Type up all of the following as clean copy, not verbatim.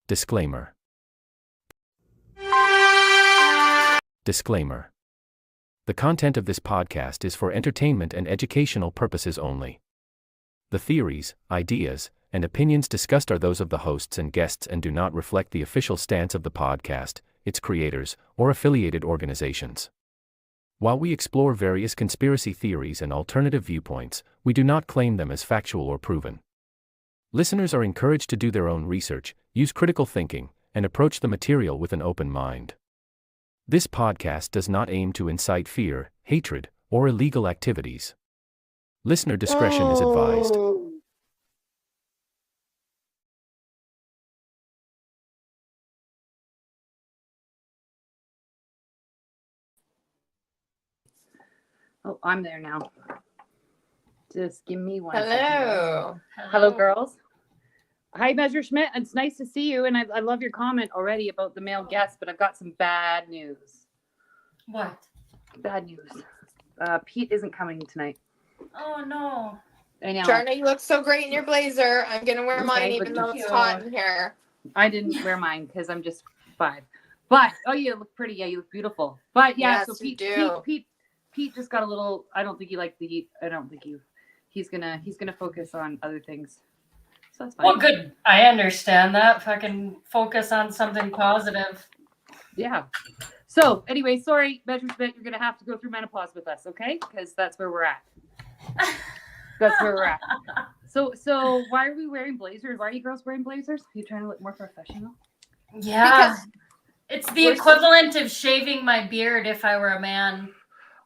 Disclaimer. Disclaimer. The content of this podcast is for entertainment and educational purposes only. The theories, ideas, and opinions discussed are those of the hosts and guests and do not reflect the official stance of the podcast, its creators, or affiliated organizations. While we explore various conspiracy theories and alternative viewpoints, we do not claim them as factual or proven. Listeners are encouraged to do their own research, use critical thinking, and approach the material with an open mind. This podcast does not aim to incite fear, hatred, or illegal activities. Listener discretion is advised. Oh, I'm there now. Just give me one second. Hello. Hello, girls. Hi, Measure Schmidt. It's nice to see you, and I love your comment already about the male guest, but I've got some bad news. What? Bad news. Pete isn't coming tonight. Oh, no. I know. Charna, you look so great in your blazer. I'm going to wear mine Okay, even but though it's hot in here. I didn't wear mine because I'm just 5. But, oh, you look pretty. Yeah, you look beautiful. But, yeah, Yes, so you do. Pete just got a little, I don't think he liked the heat. He's gonna focus on other things. So that's fine. Well, good. I understand that. Fucking focus on something positive. Yeah. So anyway, sorry, Measure Schmidt, you're gonna have to go through menopause with us, okay? Because that's where we're at. So why are we wearing blazers? Why are you girls wearing blazers? Are you trying to look more professional? Yeah. It's the equivalent of shaving my beard if I were a man.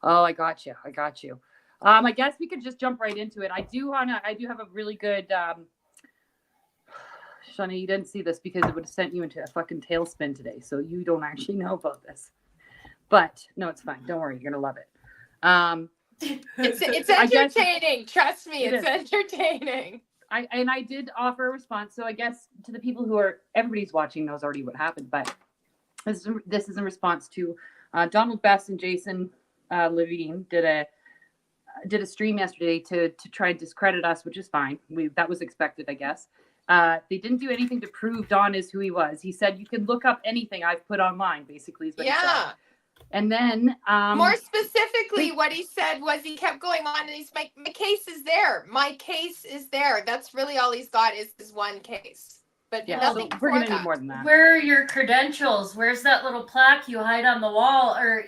Oh, I got you. I guess we could just jump right into it. I do have a really good Shauna, you didn't see this because it would have sent you into a fucking tailspin today. So you don't actually know about this. But no, it's fine. Don't worry, you're gonna love it. It's entertaining. Trust me, it's entertaining. I did offer a response. So I guess to the people everybody's watching knows already what happened, but this is in response to Donald Best and Jason Levine did a stream yesterday to try and discredit us, which is fine. That was expected, I guess. They didn't do anything to prove Don is who he was. He said, you can look up anything I've put online, basically. Is what he said. And then... more specifically, what he said was he kept going on and he's like, my case is there. My case is there. That's really all he's got is this one case. But yeah, nothing so we're going to need more than that. Where are your credentials? Where's that little plaque you hide on the wall or,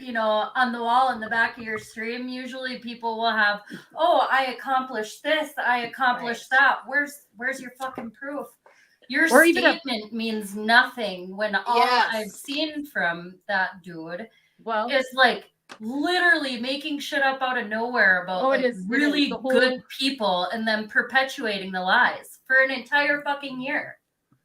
on the wall in the back of your stream? Usually people will have, I accomplished this. I accomplished that. Where's your fucking proof? Your statement means nothing when all I've seen from that dude is like literally making shit up out of nowhere about really good people and then perpetuating the lies for an entire fucking year.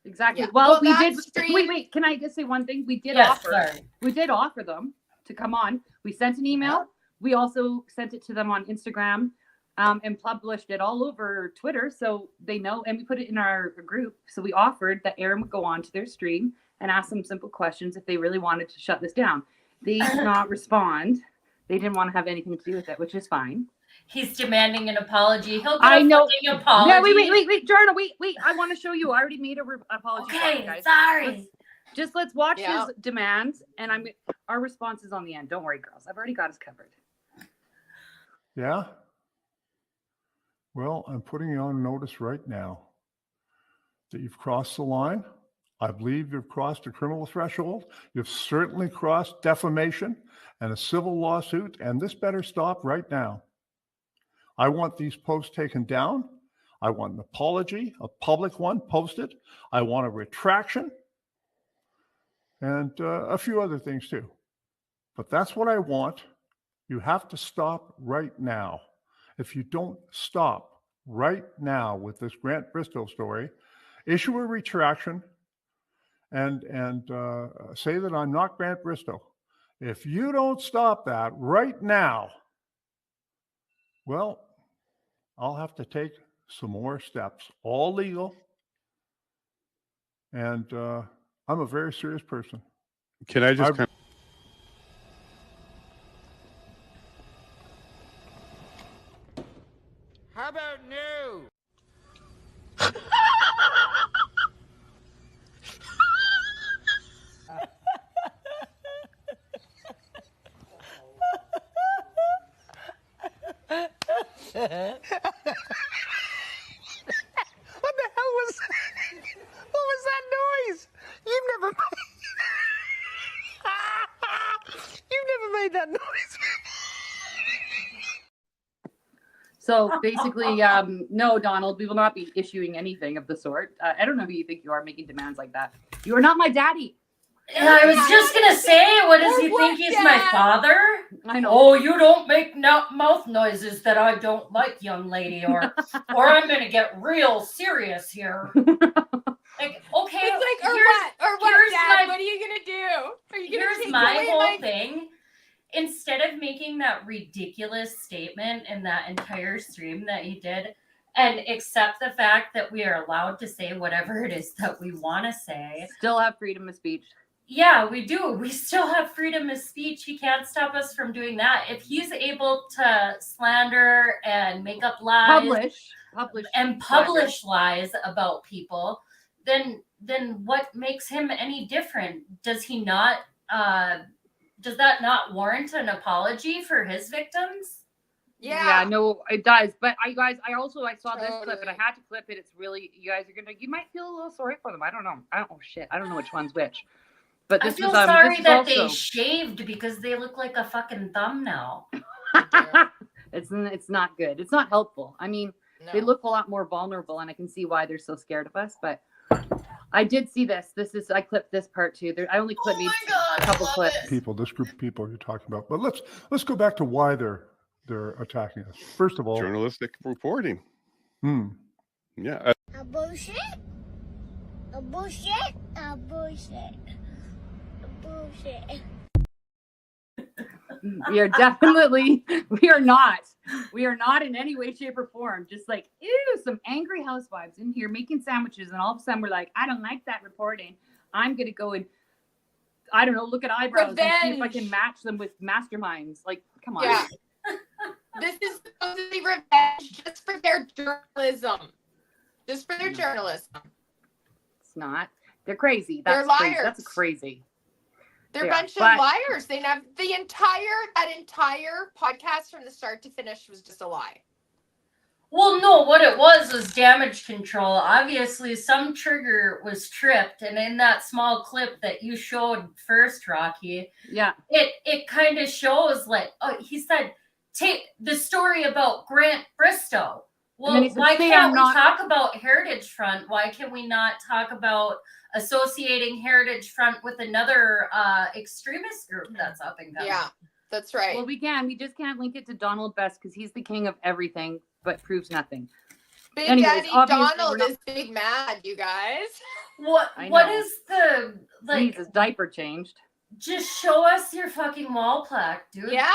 Exactly. Yeah. Well, we did. Wait. Can I just say one thing? We did offer them to come on. We sent an email. Yeah. We also sent it to them on Instagram, and published it all over Twitter, so they know. And we put it in our group. So we offered that Aaron would go on to their stream and ask them simple questions if they really wanted to shut this down. They did not respond. They didn't want to have anything to do with it, which is fine. He's demanding an apology. He'll get a fucking apology. Yeah, wait, Jarna, wait. I want to show you. I already made a apology. Okay, guys. Sorry. Let's watch his demands, and our response is on the end. Don't worry, girls. I've already got us covered. Yeah. Well, I'm putting you on notice right now that you've crossed the line. I believe you've crossed a criminal threshold. You've certainly crossed defamation and a civil lawsuit, and this better stop right now. I want these posts taken down. I want an apology, a public one posted. I want a retraction and a few other things too. But that's what I want. You have to stop right now. If you don't stop right now with this Grant Bristow story, issue a retraction and say that I'm not Grant Bristow. If you don't stop that right now, well, I'll have to take some more steps, all legal. And I'm a very serious person. Can I just How about no? the hell was that? What was that noise? You've never made that noise. So basically, no, Donald, we will not be issuing anything of the sort. I don't know who you think you are making demands like that. You are not my daddy. Yeah, I was just gonna say, what does he think he's my father? I know. Oh, you don't make mouth noises that I don't like, young lady, or I'm gonna get real serious here. Like, okay, It's like, or what, Dad? What are you gonna do? Are you gonna here's my whole thing. Instead of making that ridiculous statement in that entire stream that he did, and accept the fact that we are allowed to say whatever it is that we want to say. Still have freedom of speech. Yeah, we do. We still have freedom of speech. He can't stop us from doing that. If he's able to slander and make up lies, publish lies about people, then what makes him any different? Does he not? Does that not warrant an apology for his victims? Yeah, no, it does. But I saw this clip and I had to clip it. It's really, you guys are you might feel a little sorry for them. I don't know. I don't know which one's which. But I feel sorry that they shaved because they look like a fucking thumb now. It's not good. It's not helpful. I mean, they look a lot more vulnerable, and I can see why they're so scared of us. But I did see this. I clipped this part too. I only clipped a couple clips. This group of people you're talking about. But let's go back to why they're attacking us. First of all, journalistic reporting. Yeah. A bullshit. A bullshit. A bullshit. A bullshit. We are not in any way, shape, or form. Just like, ew, some angry housewives in here making sandwiches, and all of a sudden we're like, I don't like that reporting. I'm gonna go and, I don't know, look at eyebrows and see if I can match them with masterminds. Like, come on. Yeah. This is supposedly revenge just for their journalism. Just for their journalism. It's not. They're crazy. They're liars. Crazy. That's crazy. They're a bunch of liars. They have that entire podcast from the start to finish was just a lie. Well, no, what it was damage control. Obviously, some trigger was tripped, and in that small clip that you showed first, Rocky, it kind of shows like, he said, take the story about Grant Bristow. Well, why can't we talk about Heritage Front? Why can we not talk about associating Heritage Front with another extremist group that's up and coming? Yeah, that's right. Well, we can. We just can't link it to Donald Best because he's the king of everything, but proves nothing. Big Daddy Donald is big mad, you guys. What is the needs his diaper changed? Just show us your fucking wall plaque, dude. Yeah.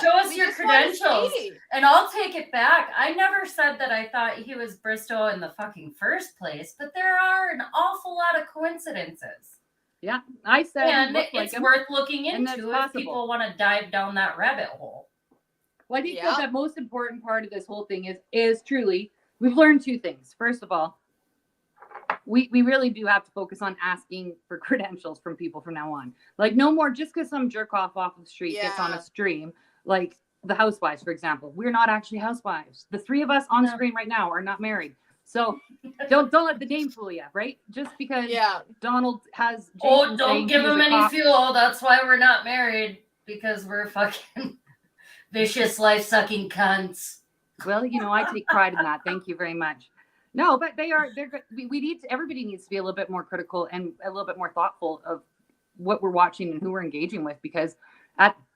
Show us your credentials. And I'll take it back. I never said that I thought he was Bristow in the fucking first place, but there are an awful lot of coincidences. Yeah, I said and it's worth looking into if people want to dive down that rabbit hole. Well, I think that the most important part of this whole thing is truly, we've learned two things. First of all, we really do have to focus on asking for credentials from people from now on. Like, no more just because some jerk off the street gets on a stream, like the housewives, for example. We're not actually housewives. The three of us on screen right now are not married. So don't let the name fool you, right? Just because Donald has Jason don't give him any fuel. That's why we're not married, because we're fucking vicious life-sucking cunts. Well, I take pride in that. Thank you very much. No, but everybody needs to be a little bit more critical and a little bit more thoughtful of what we're watching and who we're engaging with, because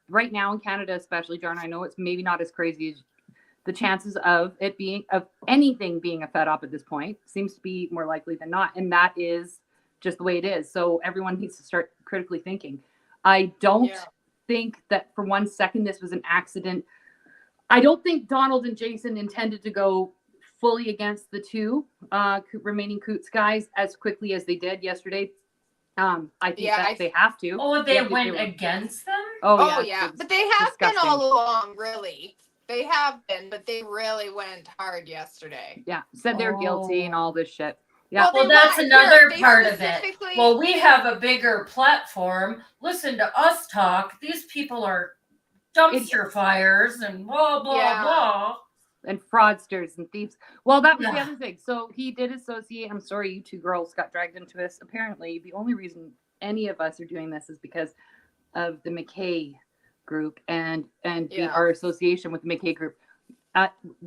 right now in Canada, especially, Jarn, I know it's maybe not as crazy as the chances of anything being a fed up at this point seems to be more likely than not. And that is just the way it is. So everyone needs to start critically thinking. I don't think that for 1 second this was an accident. I don't think Donald and Jason intended to go fully against the two remaining Coots guys as quickly as they did yesterday. I think that they have to. Oh, they went against them? Oh yeah. But they have been all along, really. They have been, but they really went hard yesterday. Yeah, said they're guilty and all this shit. Yeah. Well, that's another part of it. Well, we have a bigger platform. Listen to us talk. These people are dumpster fires and blah, blah, blah. and fraudsters and thieves. Well, that was the other thing. So he did associate. I'm sorry, you two girls got dragged into this. Apparently, the only reason any of us are doing this is because of the McKay group and our association with the McKay group.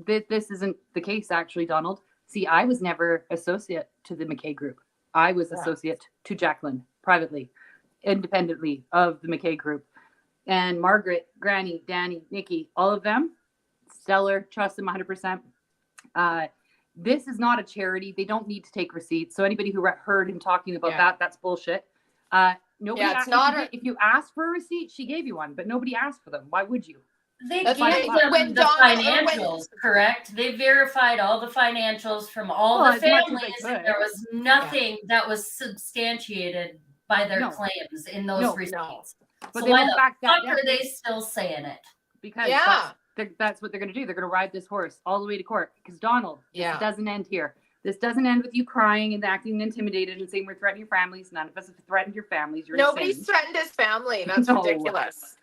This isn't the case, actually, Donald. See, I was never associate to the McKay group. I was associate to Jacqueline privately, independently of the McKay group. And Margaret, Granny, Danny, Nikki, all of them, stellar, trust them 100%. This is not a charity. They don't need to take receipts. So anybody who heard him talking about that's bullshit. Nobody it's not if you asked for a receipt, she gave you one, but nobody asked for them. Why would you? They gave them the financials, correct? They verified all the financials from all the families, and there was nothing that was substantiated by their claims in those receipts. But so they why won't the back that fuck down. are they still saying it? Because that's what they're going to do. They're going to ride this horse all the way to court. Because Donald, this doesn't end here. This doesn't end with you crying and acting intimidated and saying we're threatening your families. None of us have threatened your families. Nobody's threatened his family. That's ridiculous.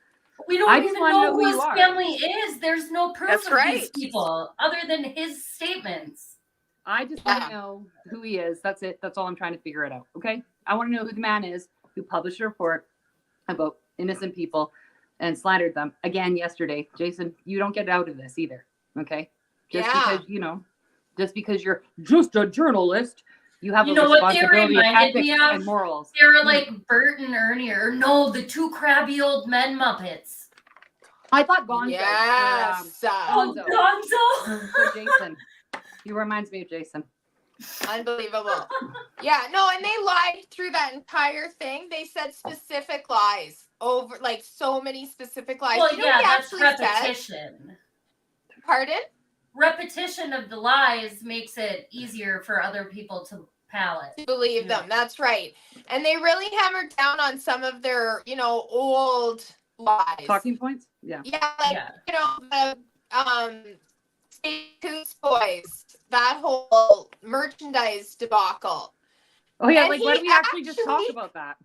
We don't even know who his family is. There's no proof of these people other than his statements. I just want to know who he is. That's it. That's all I'm trying to figure it out. Okay? I want to know who the man is who published a report about innocent people and slandered them again yesterday. Jason, you don't get out of this either. Okay? Just because you're just a journalist, you have a responsibility of ethics and morals. They were like Bert and Ernie, or no, the two crabby old men Muppets. I thought Gonzo. Yes. Gonzo. For Jason. He reminds me of Jason. Unbelievable. And they lied through that entire thing. They said specific lies over, like, so many specific lies. Well, that's repetition. Pardon? Repetition of the lies makes it easier for other people to believe them. That's right. And they really hammered down on some of their, old lies. Talking points? The State Coots Boys, that whole merchandise debacle. Oh yeah, why don't we actually just talk about that?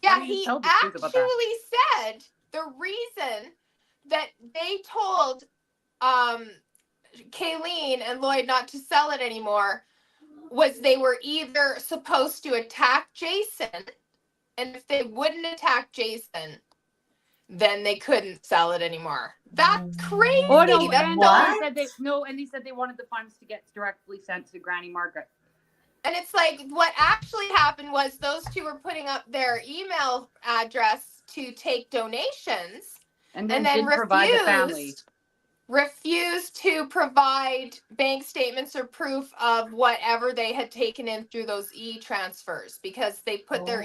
Yeah, he actually said the reason that they told Kayleen and Lloyd not to sell it anymore was they were either supposed to attack Jason, and if they wouldn't attack Jason, then they couldn't sell it anymore. That's crazy. Oh no, they said they wanted the funds to get directly sent to Granny Margaret. And it's like, what actually happened was those two were putting up their email address to take donations, and then refused to provide bank statements or proof of whatever they had taken in through those e-transfers, because they put their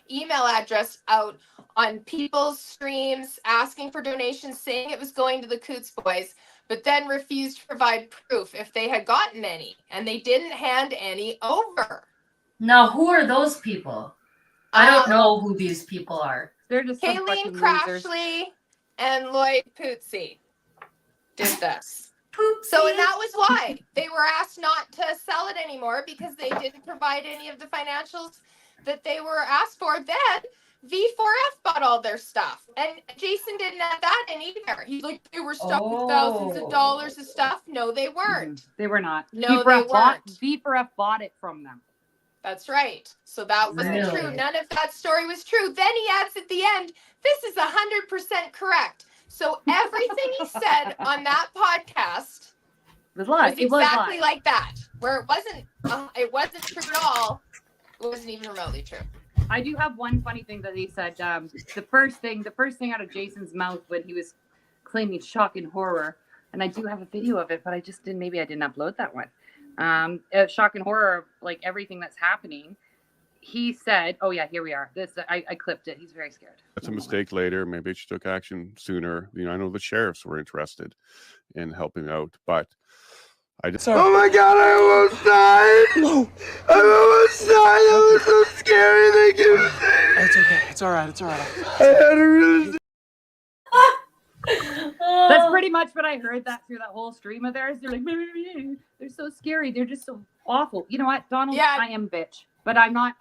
email address out on people's streams asking for donations, saying it was going to the Coots Boys, but then refused to provide proof if they had gotten any, and they didn't hand any over. Now, who are those people? I don't know who these people are. They're just Kayleen Crashley and Lloyd Pootsy did this. So, and that was why they were asked not to sell it anymore, because they didn't provide any of the financials that they were asked for. Then V4F bought all their stuff, and Jason didn't have that in either. He's like, they were stuck with thousands of dollars of stuff. No, they weren't. They were not. No, they weren't. V4F bought it from them. That's right. So that wasn't true. None of that story was true. Then he adds at the end, this is 100% correct. So everything he said on that podcast was exactly like that. Where it wasn't true at all. It wasn't even remotely true. I do have one funny thing that he said. The first thing out of Jason's mouth when he was claiming shock and horror, and I do have a video of it, but I didn't upload that one. Shock and horror, like everything that's happening. He said, "Oh yeah, here we are." I clipped it. He's very scared. That's a mistake later. Maybe she took action sooner. I know the sheriffs were interested in helping out, but oh my God, I almost died. No. I almost died. That was so scary. Thank you. It's okay. It's all right. I had a really... That's pretty much what I heard that through that whole stream of theirs. They're like, they're so scary. They're just so awful. You know what, Donald? Yeah. I am bitch, but I'm not.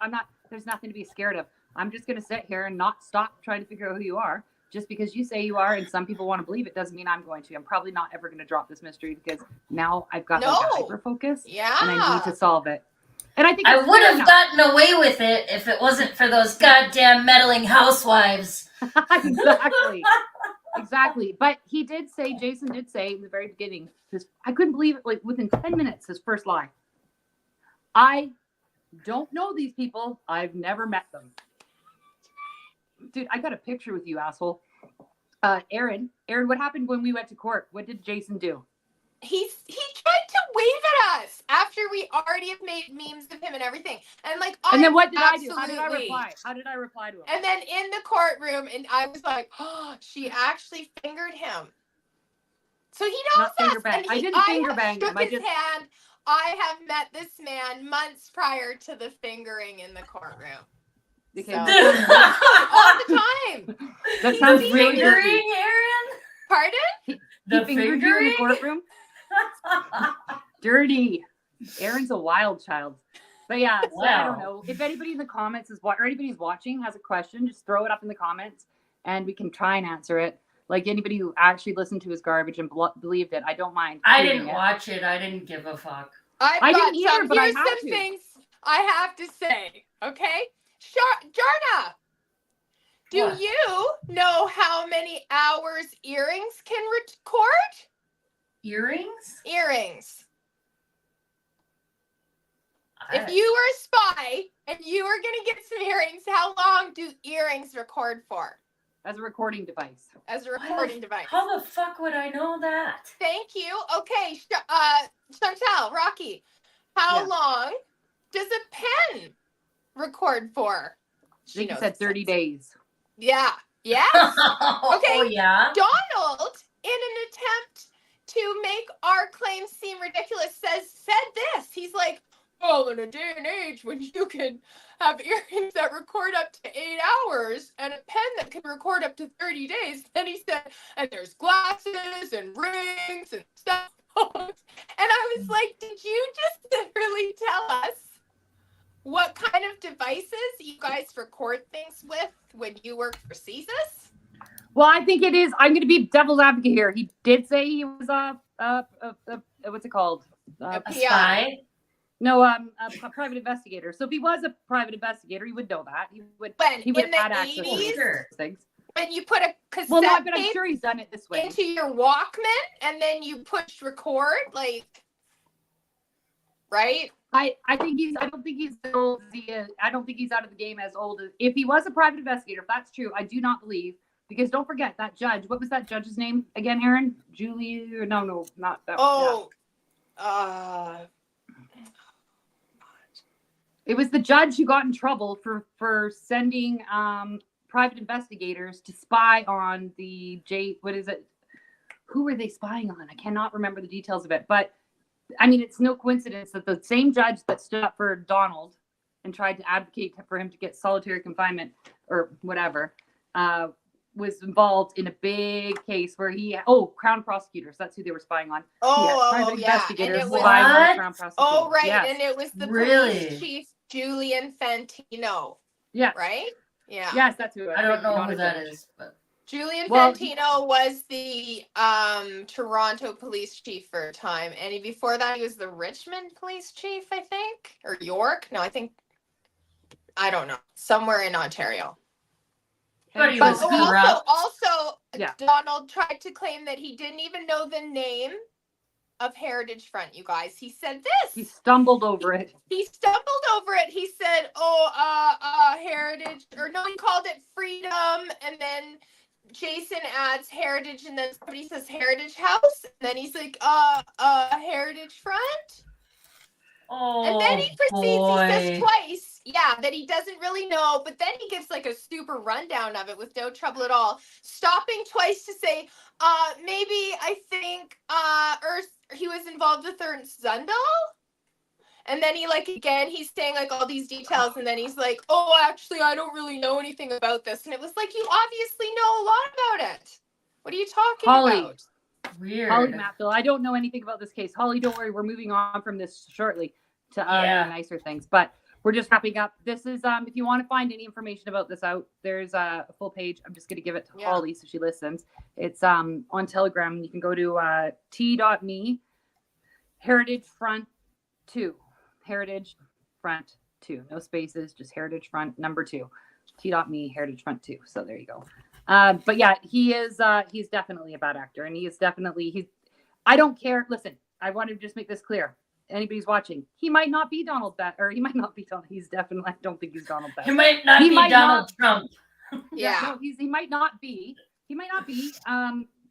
There's nothing to be scared of. I'm just going to sit here and not stop trying to figure out who you are. just because you say you are and some people want to believe it doesn't mean I'm going to. I'm probably not ever going to drop this mystery because now I've got like a hyper focus and I need to solve it. And I think I would have gotten away with it if it wasn't for those goddamn meddling housewives. Exactly. But he did say, Jason did say in the very beginning, I couldn't believe it, like within 10 minutes, his first lie. I don't know these people. I've never met them. Dude, I got a picture with you, asshole. Aaron, what happened when we went to court? What did Jason do? He tried to wave at us after we already have made memes of him and everything. And like, and then what did I do? How did I reply to him? And then in the courtroom, and I was like, oh, she actually fingered him. So he knows us. And I didn't finger bang him. I just hand. I have met this man months prior to the fingering in the courtroom. So, all the time. That sounds really fingering, Aaron? Pardon? He fingered you in the courtroom? Dirty. Aaron's a wild child. But yeah, so I don't know. If anybody in the comments or anybody's watching has a question, just throw it up in the comments and we can try and answer it. Like anybody who actually listened to his garbage and believed it, I don't mind. I didn't watch it. I didn't give a fuck. I didn't either, but here's some things I have to say. Okay, Jarna, do you know how many hours earrings can record? Earrings? Earrings. If you were a spy and you were going to get some earrings, how long do earrings record for? As a recording device. Device. How the fuck would I know that? Thank you. Okay, Chantal, Rocky, how long does a pen record for? She said 30 days. Yeah. Yes. Okay. Oh, yeah. Donald, in an attempt to make our claims seem ridiculous, said this. He's like, well, in a day and age when you can have earrings that record up to 8 hours and a pen that can record up to 30 days, then he said, and there's glasses and rings and stuff. And I was like, did you just literally tell us what kind of devices you guys record things with when you work for CSIS? Well, I think it is. I'm going to be devil's advocate here. He did say he was a what's it called? A spy? No, a private investigator. So if he was a private investigator, he would know that. He would have had access to things. When you put a cassette but I'm sure he's done it this way. into your Walkman and then you push record, like, right? I don't think he's old. I don't think he's out of the game as old as if he was a private investigator. If that's true, I do not believe. Because don't forget that judge. What was that judge's name again, Aaron? Julie? No, not that. Oh, It was the judge who got in trouble for sending private investigators to spy on the what is it? Who were they spying on? I cannot remember the details of it. But I mean, it's no coincidence that the same judge that stood up for Donald and tried to advocate for him to get solitary confinement or whatever was involved in a big case where Crown prosecutors. That's who they were spying on. Private investigators spying on the Crown prosecutors. Oh, right. Yes. And it was the police chief, Julian Fantino. Yeah. Right? Yeah. Yes, that's who. I don't know who that is, but Julian Fantino was the Toronto police chief for a time. And before that, he was the Richmond police chief, I think. Or York. No, I don't know. Somewhere in Ontario. But he was also Donald tried to claim that he didn't even know the name of Heritage Front, you guys. He said this. He stumbled over it. He said, Heritage, or no, he called it Freedom, and then Jason adds Heritage, and then somebody says Heritage House, and then he's like, Heritage Front. Oh, and then he proceeds, he says twice, that he doesn't really know, but then he gives like a super rundown of it with no trouble at all, stopping twice to say, maybe I think he was involved with Ernst Zundel. And then he's saying like all these details, and then he's like, oh, actually, I don't really know anything about this. And it was like, you obviously know a lot about it. What are you talking about? Weird. Holly Matfield, I don't know anything about this case. Holly, don't worry, we're moving on from this shortly to nicer things. But we're just wrapping up. This is if you want to find any information about this out, there's a full page. I'm just going to give it to Holly so she listens. It's on Telegram. You can go to t.me Heritage Front 2. Heritage Front 2. No spaces, just Heritage Front number 2. T.me Heritage Front 2. So there you go. But yeah, he's definitely a bad actor, and I don't care. Listen, I want to just make this clear. Anybody's watching, he might not be Donald Best, or he might not be Donald. He's definitely, I don't think he's Donald Best. He might not be Donald Trump. Yeah, no, he might not be. He might not be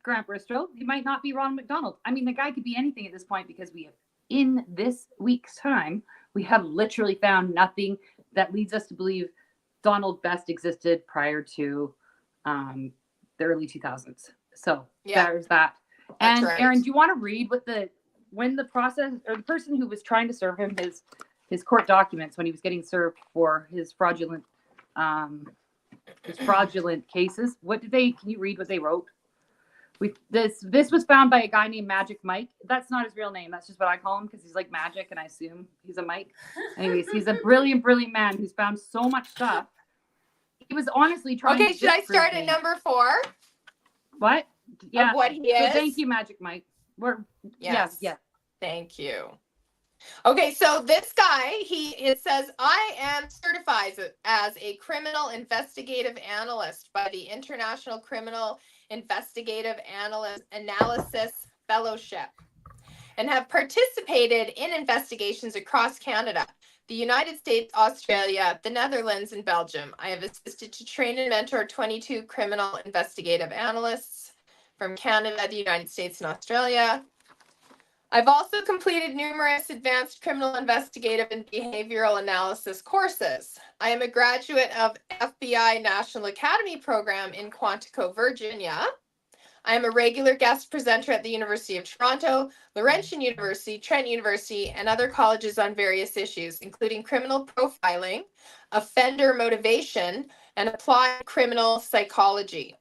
Grant Bristol. He might not be Ronald McDonald. I mean, the guy could be anything at this point, because we have, in this week's time, we have literally found nothing that leads us to believe Donald Best existed prior to the early 2000s. So there's that. And right. Aaron, do you want to read when the process, or the person who was trying to serve him his court documents when he was getting served for his fraudulent cases? Can you read what they wrote? This was found by a guy named Magic Mike. That's not his real name. That's just what I call him, because he's like magic, and I assume he's a Mike. Anyways, he's a brilliant man who's found so much stuff. He was honestly trying. Okay, should I start at number 4? What? Yeah. Of what he is. So thank you, Magic Mike. Yes. Yeah. Thank you. Okay, so this guy, it says, I am certified as a criminal investigative analyst by the International Criminal Investigative Analysis Fellowship, and have participated in investigations across Canada, the United States, Australia, the Netherlands, and Belgium. I have assisted to train and mentor 22 criminal investigative analysts from Canada, the United States, and Australia. I've also completed numerous advanced criminal investigative and behavioral analysis courses. I am a graduate of FBI National Academy program in Quantico, Virginia. I am a regular guest presenter at the University of Toronto, Laurentian University, Trent University, and other colleges on various issues, including criminal profiling, offender motivation, and applied criminal psychology.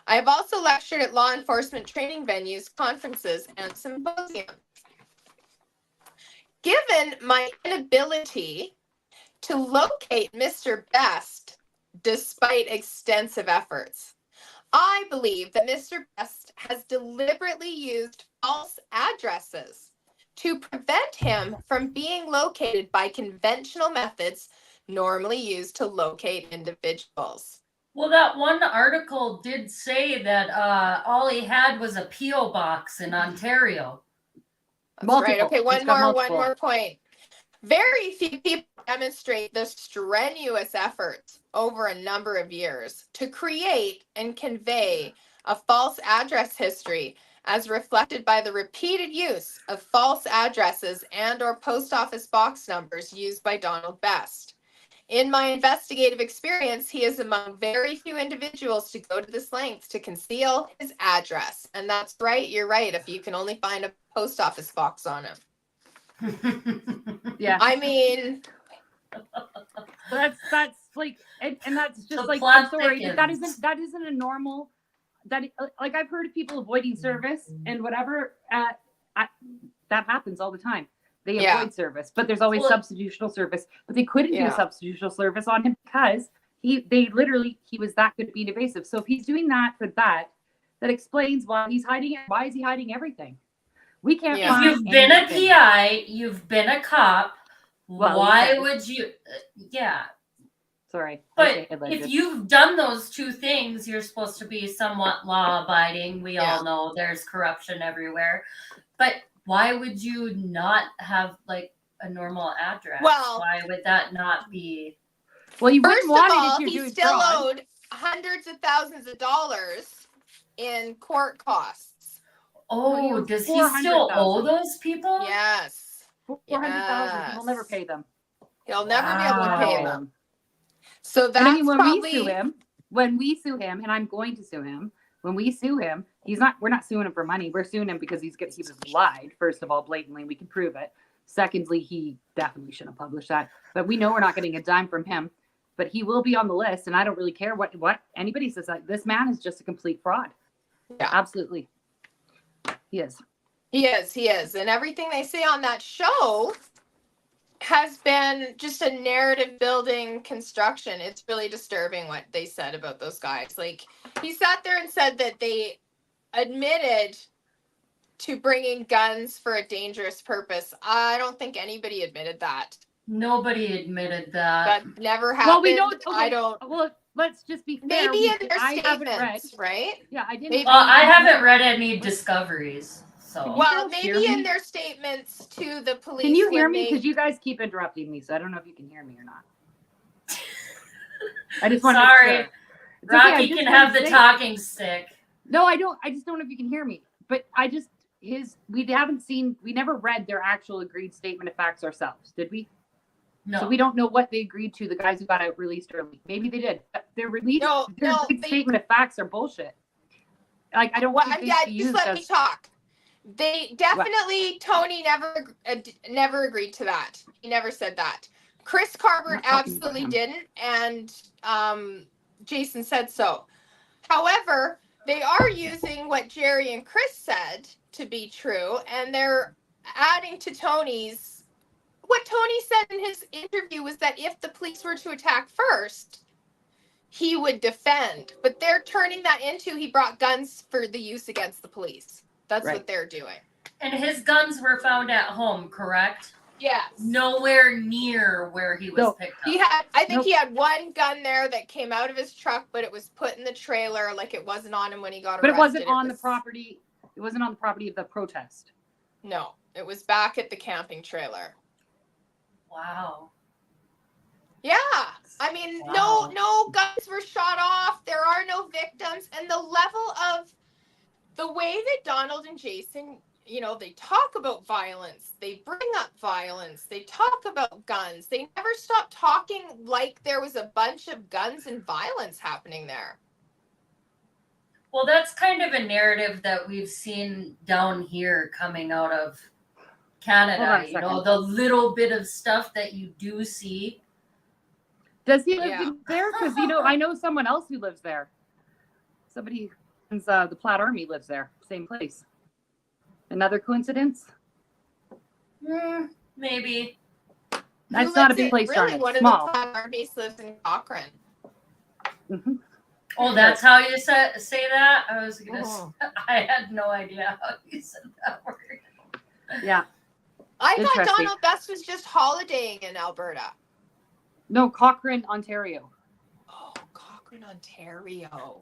I have also lectured at law enforcement training venues, conferences, and symposiums. Given my inability to locate Mr. Best, despite extensive efforts, I believe that Mr. Best has deliberately used false addresses to prevent him from being located by conventional methods normally used to locate individuals. Well, that one article did say that all he had was a P.O. box in Ontario. That's right. Okay, one more point. Very few people demonstrate the strenuous efforts over a number of years to create and convey a false address history, as reflected by the repeated use of false addresses and/or post office box numbers used by Donald Best. In my investigative experience, he is among very few individuals to go to this length to conceal his address. And that's right, you're right, if you can only find a post office box on him. Yeah. I mean, that's like, and that's just like, I'm sorry, that isn't a normal, like, I've heard of people avoiding service and whatever, that happens all the time. They avoid service, but there's always substitutional service. But they couldn't do substitutional service on him because he was that good at being evasive. So if he's doing that for that explains why he's hiding it. Why is he hiding everything? We can't. If you've been a PI, you've been a cop. Well, why would you? Sorry. But if you've done those two things, you're supposed to be somewhat law-abiding. We all know there's corruption everywhere, but why would you not have like a normal address? Well, why would that not be? Well, you first wouldn't want of all, it if you're he doing still fraud. owed hundreds of thousands of dollars in court costs. Oh, does he still owe those people? Yes. 400,000. He'll never pay them. He'll never be able to pay them. So that's when we sue him, and I'm going to sue him. When we sue him, we're not suing him for money. We're suing him because he was lied. First of all, blatantly, we can prove it. Secondly, he definitely shouldn't have published that. But we know we're not getting a dime from him. But he will be on the list, and I don't really care what anybody says. This man is just a complete fraud. Yeah, absolutely. He is. He is. And everything they say on that show has been just a narrative building construction. It's really disturbing what they said about those guys. Like, he sat there and said that they admitted to bringing guns for a dangerous purpose. I don't think anybody admitted that. Nobody admitted that. That never happened. Well, we don't. Okay, I don't. Well, let's just be fair. Maybe in their I haven't read. statements, right? Yeah, I didn't. Maybe. Well, I haven't read any discoveries. So. Well, hear maybe me? in their statements to the police. Can you hear when me? they- Because you guys keep interrupting me, so I don't know if you can hear me or not. I just want Sorry. to. Sure. It's okay, I Rocky just can wanna have the say- talking stick. No, I don't. I just don't know if you can hear me. But we haven't seen. We never read their actual agreed statement of facts ourselves, did we? No. So we don't know what they agreed to. The guys who got out released early. Maybe they did. But their agreed statement of facts are bullshit. Like, I don't. Well, think they yeah, should be just used let me as- talk. They definitely, Tony never agreed to that. He never said that. Chris Carver Not talking about absolutely him. didn't, and Jason said so. However, they are using what Jerry and Chris said to be true, and they're adding to Tony's. What Tony said in his interview was that if the police were to attack first, he would defend. But they're turning that into he brought guns for the use against the police. That's Right. what they're doing. And his guns were found at home, correct? Yes. Nowhere near where he was No, picked up. I think Nope. he had one gun there that came out of his truck, but it was put in the trailer, like it wasn't on him when he got But arrested. it wasn't on the property. It wasn't on the property of the protest. No, it was back at the camping trailer. Wow. Yeah. I mean, Wow. no guns were shot off. There are no victims. And the level of the way that Donald and Jason, they talk about violence. They bring up violence. They talk about guns. They never stop talking like there was a bunch of guns and violence happening there. Well, that's kind of a narrative that we've seen down here coming out of Canada. Hold on a second. The little bit of stuff that you do see. Does he live Yeah. there? Because I know someone else who lives there. Somebody who's the Plaid Army lives there. Same place. Another coincidence? Maybe. That's Who not a lives big in- place, Really, Charlotte. one Small. of the Plaid Armies lives in Cochrane. Mhm. Oh, that's how you say that? I was gonna. Mhm. I had no idea how you said that word. Yeah. I thought Interesting. Donald Best was just holidaying in Alberta. No, Cochrane, Ontario. Oh, Cochrane, Ontario.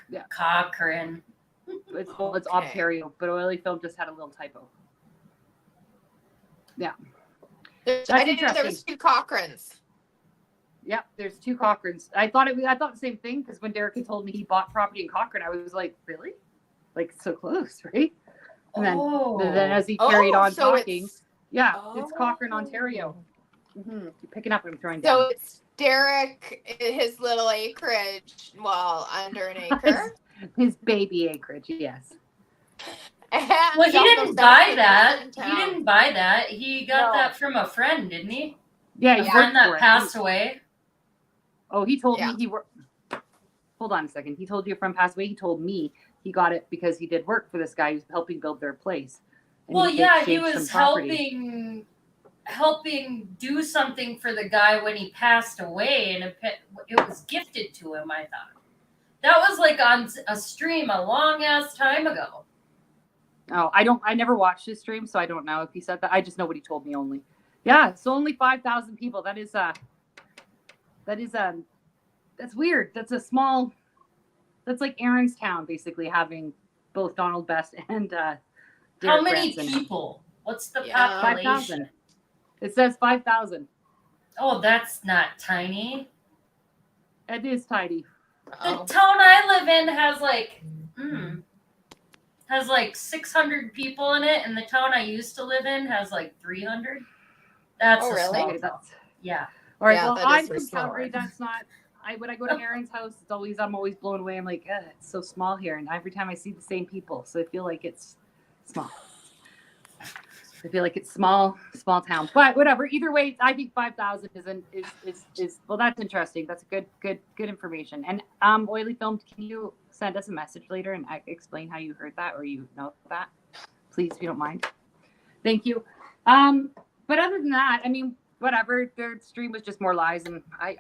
Yeah. Cochrane. It's Okay. Ontario, but Oily Film just had a little typo. Yeah. I didn't know there was two Cochranes. Yep, there's two Cochranes. I thought the same thing because when Derek had told me he bought property in Cochrane, I was like, really? Like so close, right? And then as he carried on so talking, it's Cochrane, Ontario. You're picking up what I'm throwing down. So it's Derek, his little acreage, well, under an acre. His baby acreage, yes. And Well, he Donald didn't Best buy lives that. in He town. didn't buy that. He got No. that from a friend, didn't he? Yeah, A he friend worked for that it. passed away. Oh, he told Yeah. me he worked. Hold on a second. He told you a friend passed away. He told me he got it because he did work for this guy who's helping build their place. And Well, yeah, he exchanged was some property. helping do something for the guy when he passed away, and it was gifted to him. I thought that was like on a stream a long ass time ago. Oh, I never watched his stream, so I don't know if he said that. I just know what he told me only. Yeah, so only 5,000 people. That's weird. That's like Aaronstown basically having both Donald Best and How Derek many Branson in it. people? What's the Yeah. population? 5,000. It says 5,000. Oh, that's not tiny. It is tidy. Oh. The town I live in has like 600 people in it, and the town I used to live in has like 300. That's Oh, a really? small Okay, town. Yeah. All right. Yeah, well, that I'm is from small. Calgary. That's not. When I go to Aaron's house, I'm always blown away. I'm like, it's so small here, and every time I see the same people, so I feel like it's small. I feel like it's small town, but whatever. Either way, I think 5,000 is well. That's interesting. That's good information. And Oily Film, can you send us a message later and explain how you heard that or you know that, please, if you don't mind. Thank you. But other than that, I mean, whatever. Their stream was just more lies, and I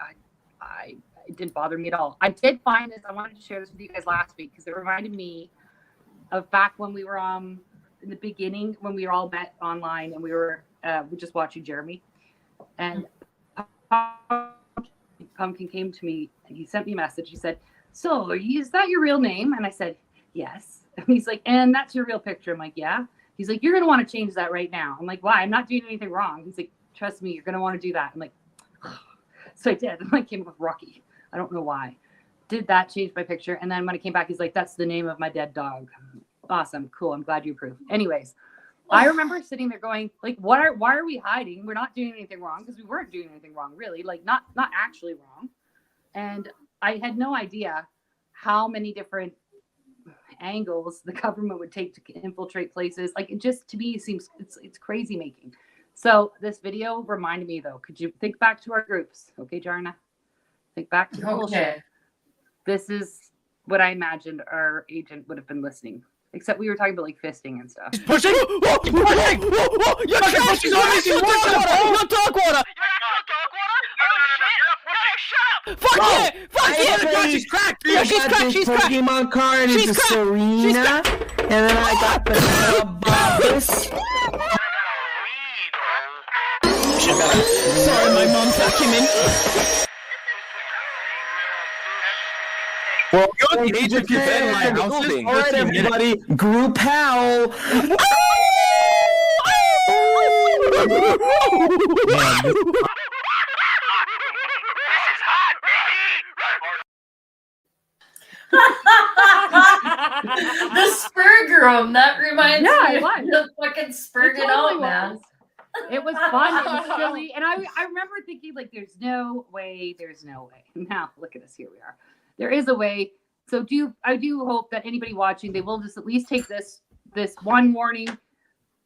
it didn't bother me at all. I did find this. I wanted to share this with you guys last week because it reminded me of back when we were in the beginning when we were all met online and we were just watching Jeremy, and Pumpkin came to me and he sent me a message. He said, "So, is that your real name?" And I said, "Yes." And he's like, "And that's your real picture?" I'm like, "Yeah." He's like, "You're gonna want to change that right now." I'm like, "Why? I'm not doing anything wrong." He's like, "Trust me, you're gonna want to do that." I'm like, so I did. And I came up with Rocky. I don't know why. Did that, change my picture, and then when I came back, he's like, "That's the name of my dead dog." Awesome, cool. I'm glad you approve. Anyways, I remember sitting there going, like, why are we hiding? We're not doing anything wrong, because we weren't doing anything wrong, really. Like, not actually wrong. And I had no idea how many different angles the government would take to infiltrate places. Like, it just, to me, seems it's crazy making. So this video reminded me, though. Could you think back to our groups? Okay, Jarna? Think back to the bullshit. This is what I imagined our agent would have been listening. Except we were talking about like fisting and stuff. He's pushing! Whoa! He's pushing! Whoa! You're pushing! She's on You're dog water! Fuck yeah! Fuck yeah! She's cracked! Yeah, she's cracked! She's cracked! Pokemon card is a Serena, and then I got the Bobus. Sorry, my mom vacuuming. Well, you need to get in my house. All right, everybody, group howl. The Spurger room, that reminds me of the fucking Spurg it out, man. It was fun. It was silly. And I remember thinking, like, there's no way. Now, look at us. Here we are. There is a way. So I do hope that anybody watching, they will just at least take this one warning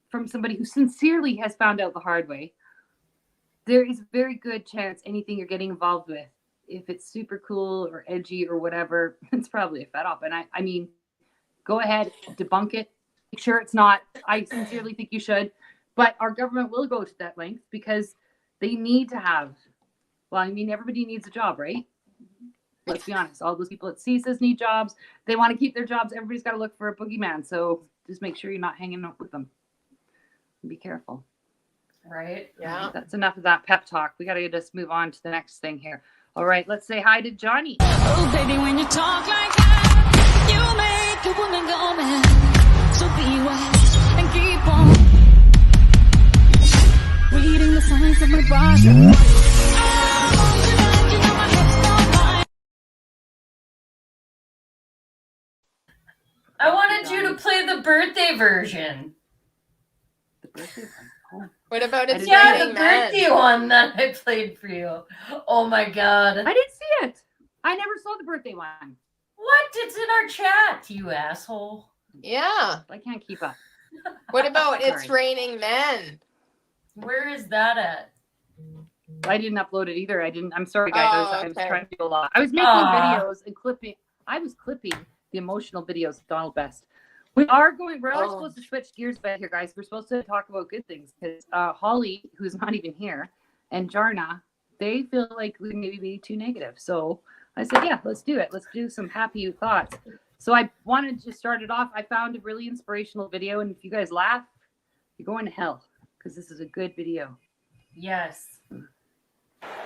from somebody who sincerely has found out the hard way. There is a very good chance anything you're getting involved with, if it's super cool or edgy or whatever, it's probably a fed up. And I mean, go ahead, debunk it. Make sure it's not. I sincerely think you should. But our government will go to that length because they need to have, well, I mean, everybody needs a job, right? Let's be honest. All those people at CSIS need jobs. They want to keep their jobs. Everybody's got to look for a boogeyman. So just make sure you're not hanging out with them. Be careful. Right? Yeah. That's enough of that pep talk. We got to just move on to the next thing here. All right, let's say hi to Johnny. Oh, baby, when you talk like that, you make a woman go mad. So be wise and keep on reading the signs of my body. I wanted you to play the birthday version. The birthday one. Oh. What about It's Yeah, Raining the Men? birthday one that I played for you. Oh my god. I didn't see it. I never saw the birthday one. What? It's in our chat, you asshole. Yeah. I can't keep up. What about It's Sorry. Raining Men? Where is that at? I didn't upload it either. I'm sorry, guys. I was okay. trying to do a lot. I was making videos and clipping. I was clipping the emotional videos of Donald Best. We're supposed to switch gears a bit here, guys. We're supposed to talk about good things because Holly, who's not even here, and Jarna, they feel like we maybe be too negative. So I said, yeah, let's do it. Let's do some happy thoughts. So I wanted to start it off. I found a really inspirational video, and if you guys laugh, you're going to hell because this is a good video. Yes.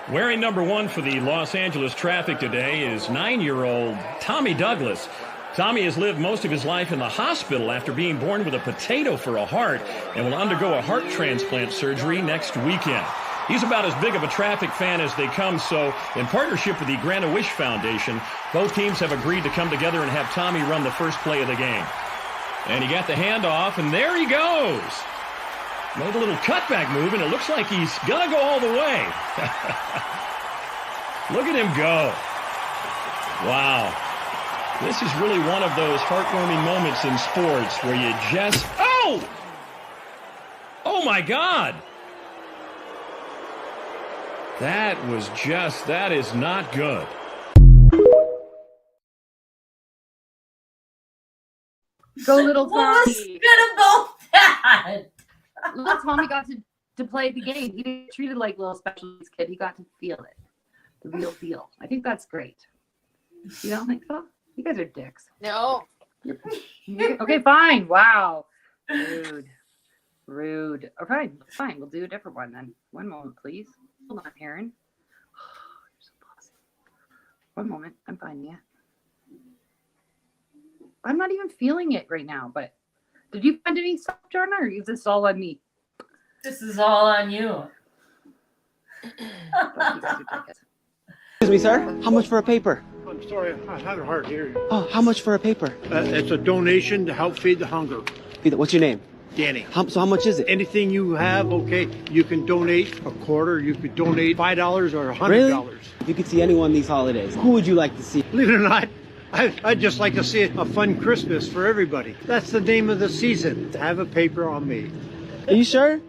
Wearing number 1 for the Los Angeles traffic today is 9-year-old Tommy Douglas. Tommy has lived most of his life in the hospital after being born with a potato for a heart and will undergo a heart transplant surgery next weekend. He's about as big of a traffic fan as they come, so in partnership with the Grant-A-Wish Foundation, both teams have agreed to come together and have Tommy run the first play of the game. And he got the handoff, and there he goes. Made a little cutback move, and it looks like he's going to go all the way. Look at him go. Wow. This is really one of those heartwarming moments in sports where you just... Oh! Oh, my God. That is not good. Go little What was Tommy. good about that? Little Tommy got to to play the game. He didn't get treated like a little special needs kid. He got to feel it, the real deal. I think that's great. You don't think so? You guys are dicks. No. Okay, fine. Wow. Rude. Okay, fine. We'll do a different one then. One moment, please. Hold on, Aaron. You're so bossy. One moment. I'm finding it. I'm not even feeling it right now, but did you find any stuff, Jordan, or is this all on me? This is all on you. Excuse me, sir. How much for a paper? I'm sorry, I had a hard hearing. Oh, how much for a paper? It's a donation to help feed the hunger. What's your name? Danny. So how much is it? Anything you have, okay, you can donate a quarter, you could donate $5 or $100. Really? If you could see anyone these holidays, who would you like to see? Believe it or not, I'd just like to see a fun Christmas for everybody. That's the name of the season, to have a paper on me. Are you sure?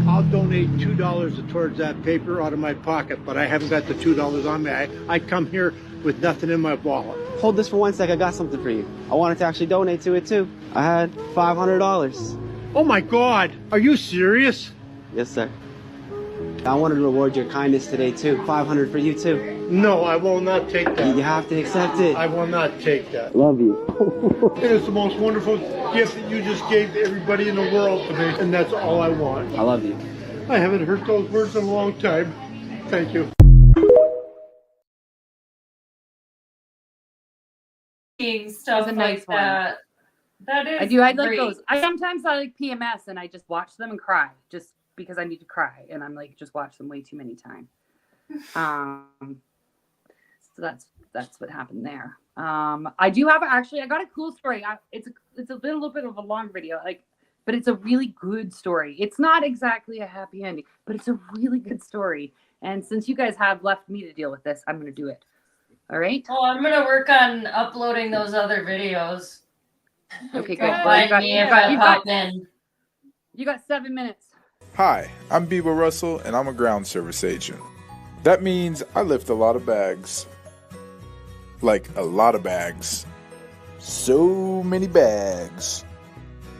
I'll donate $2 towards that paper out of my pocket, but I haven't got the $2 on me. I come here with nothing in my wallet. Hold this for 1 sec. I got something for you. I wanted to actually donate to it too. I had $500. Oh my God, are you serious? Yes, sir. I wanted to reward your kindness today too. $500 for you too. No, I will not take that. You have to accept it. I will not take that. Love you. It is the most wonderful gift that you just gave to everybody in the world to me, and that's all I want. I love you. I haven't heard those words in a long time. Thank you. Stuff nice like that. That is. I like great. those. Sometimes I like PMS and I just watch them and cry just because I need to cry, and I'm like just watch them way too many times. So that's what happened there. I do have I got a cool story. It's a little bit of a long video, but it's a really good story. It's not exactly a happy ending, but it's a really good story. And since you guys have left me to deal with this, I'm going to do it. All right. Oh, I'm going to work on uploading those other videos. Okay, good. You got 7 minutes. Hi, I'm Bebo Russell, and I'm a ground service agent. That means I lift a lot of bags. Like a lot of bags. So many bags.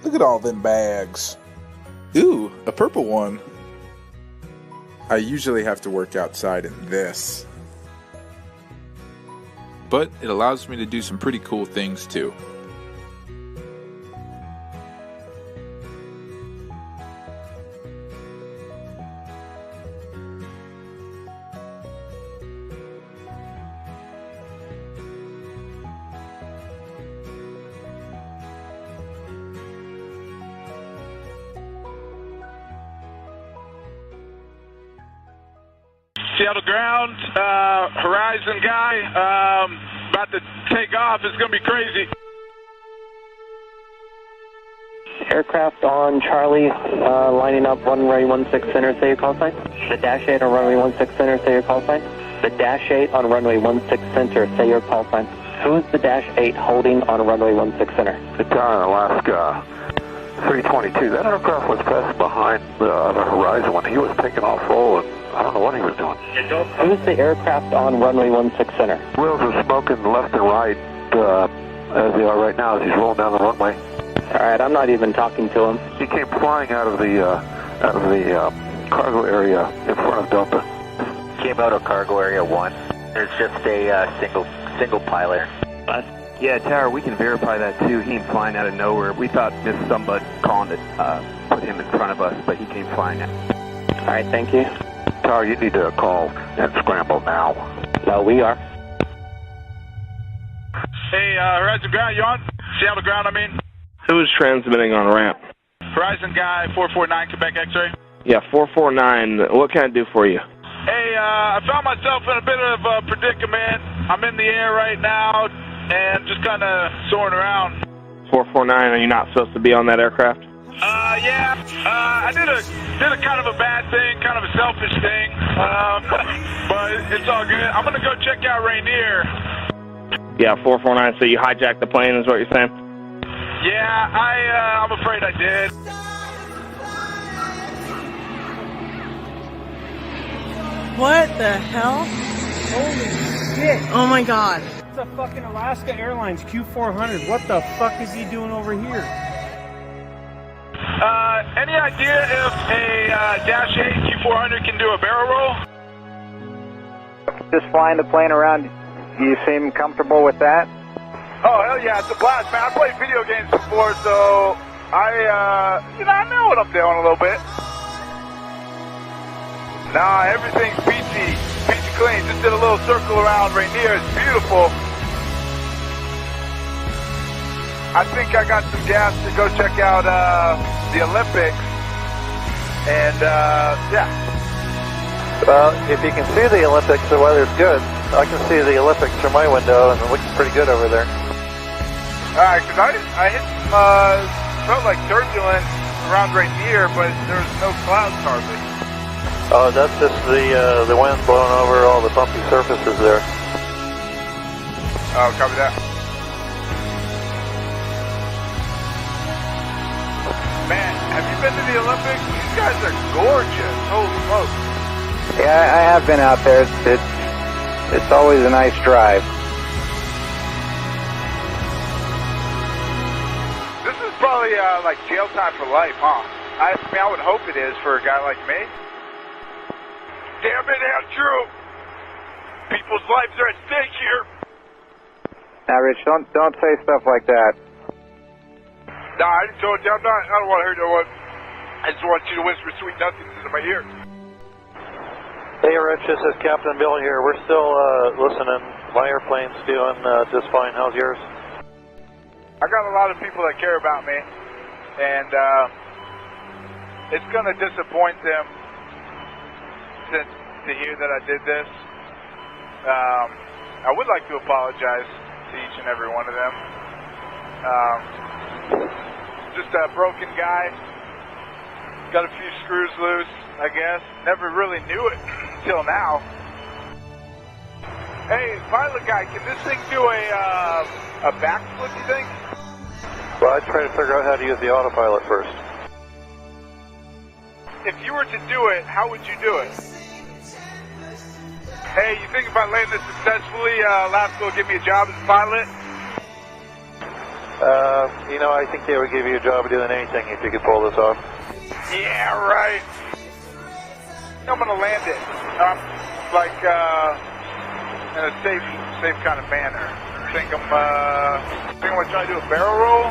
Look at all them bags. Ooh, a purple one. I usually have to work outside in this. But it allows me to do some pretty cool things too. Seattle ground, Horizon guy, about to take off. It's going to be crazy. Aircraft on Charlie, lining up runway 16 center, say your call sign. The Dash 8 on runway 16 center, say your call sign. The Dash 8 on runway 16 center, say your call sign. Who is the Dash 8 holding on runway 16 center? It's on Alaska 322. That aircraft was passing behind the Horizon when he was taking off full, and I don't know what he was doing. Who is the aircraft on runway 16 center? Wheels are smoking left and right as they are right now as he's rolling down the runway. All right, I'm not even talking to him. He came flying out of the cargo area in front of Delta. Came out of cargo area 1. There's just a single pilot. Yeah, Tower, we can verify that too. He came flying out of nowhere. We thought this was somebody calling to put him in front of us, but he came flying out. All right, thank you. Tower, you need to call and scramble now. No, we are. Hey, Horizon ground, you on? Seattle ground, I mean. Who's transmitting on ramp? Horizon guy, 449 Quebec X-ray. Yeah, 449. What can I do for you? Hey, I found myself in a bit of a predicament. I'm in the air right now and just kind of soaring around. 449, are you not supposed to be on that aircraft? Yeah. I did a kind of a bad thing, kind of a selfish thing. But it's all good. I'm gonna go check out Rainier. Yeah, 449. So you hijacked the plane, is what you're saying? Yeah, I'm afraid I did. What the hell? Holy shit! Oh my god! It's a fucking Alaska Airlines Q400. What the fuck is he doing over here? Any idea if a Dash 8 Q400 can do a barrel roll? Just flying the plane around, you seem comfortable with that? Oh, hell yeah, it's a blast, man. I played video games before, so I know what I'm doing a little bit. Nah, everything's peachy clean. Just did a little circle around Rainier. It's beautiful. I think I got some gas to go check out the Olympics. And, yeah. Well, if you can see the Olympics, the weather's good. I can see the Olympics from my window, and it looks pretty good over there. Alright, because I hit some, felt like turbulence around Rainier, but there was no clouds hardly. Oh, that's just the wind blowing over all the bumpy surfaces there. Oh, copy that. Man, have you been to the Olympics? These guys are gorgeous. Holy smokes. Yeah, I have been out there. It's always a nice drive. This is probably like jail time for life, huh? I mean, I would hope it is for a guy like me. Damn it, Andrew! People's lives are at stake here. Now, Rich, don't say stuff like that. Nah, I just told you I don't want to hear no one. I just want you to whisper sweet nothings into my ear. Hey, Rich, this is Captain Bill here. We're still listening. My airplane's doing just fine. How's yours? I got a lot of people that care about me, and it's going to disappoint them to hear that I did this. I would like to apologize to each and every one of them. Just a broken guy. Got a few screws loose, I guess. Never really knew it until now. Hey, pilot guy, can this thing do a backflip, you think? Well, I'd try to figure out how to use the autopilot first. If you were to do it, how would you do it? Hey, you think if I land this successfully, Alaska will give me a job as a pilot? I think they would give you a job of doing anything if you could pull this off. Yeah, right. I'm gonna land it, in a safe kind of manner. I think I'm gonna try to do a barrel roll,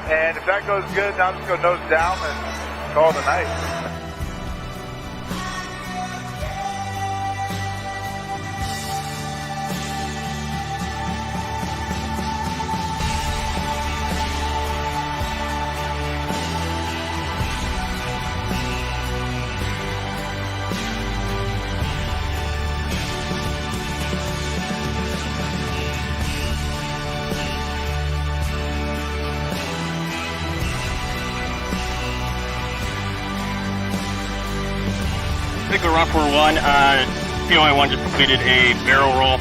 and if that goes good, then I'll just go nose down and call it a night. Particular Rock 1, POI 1 just completed a barrel roll.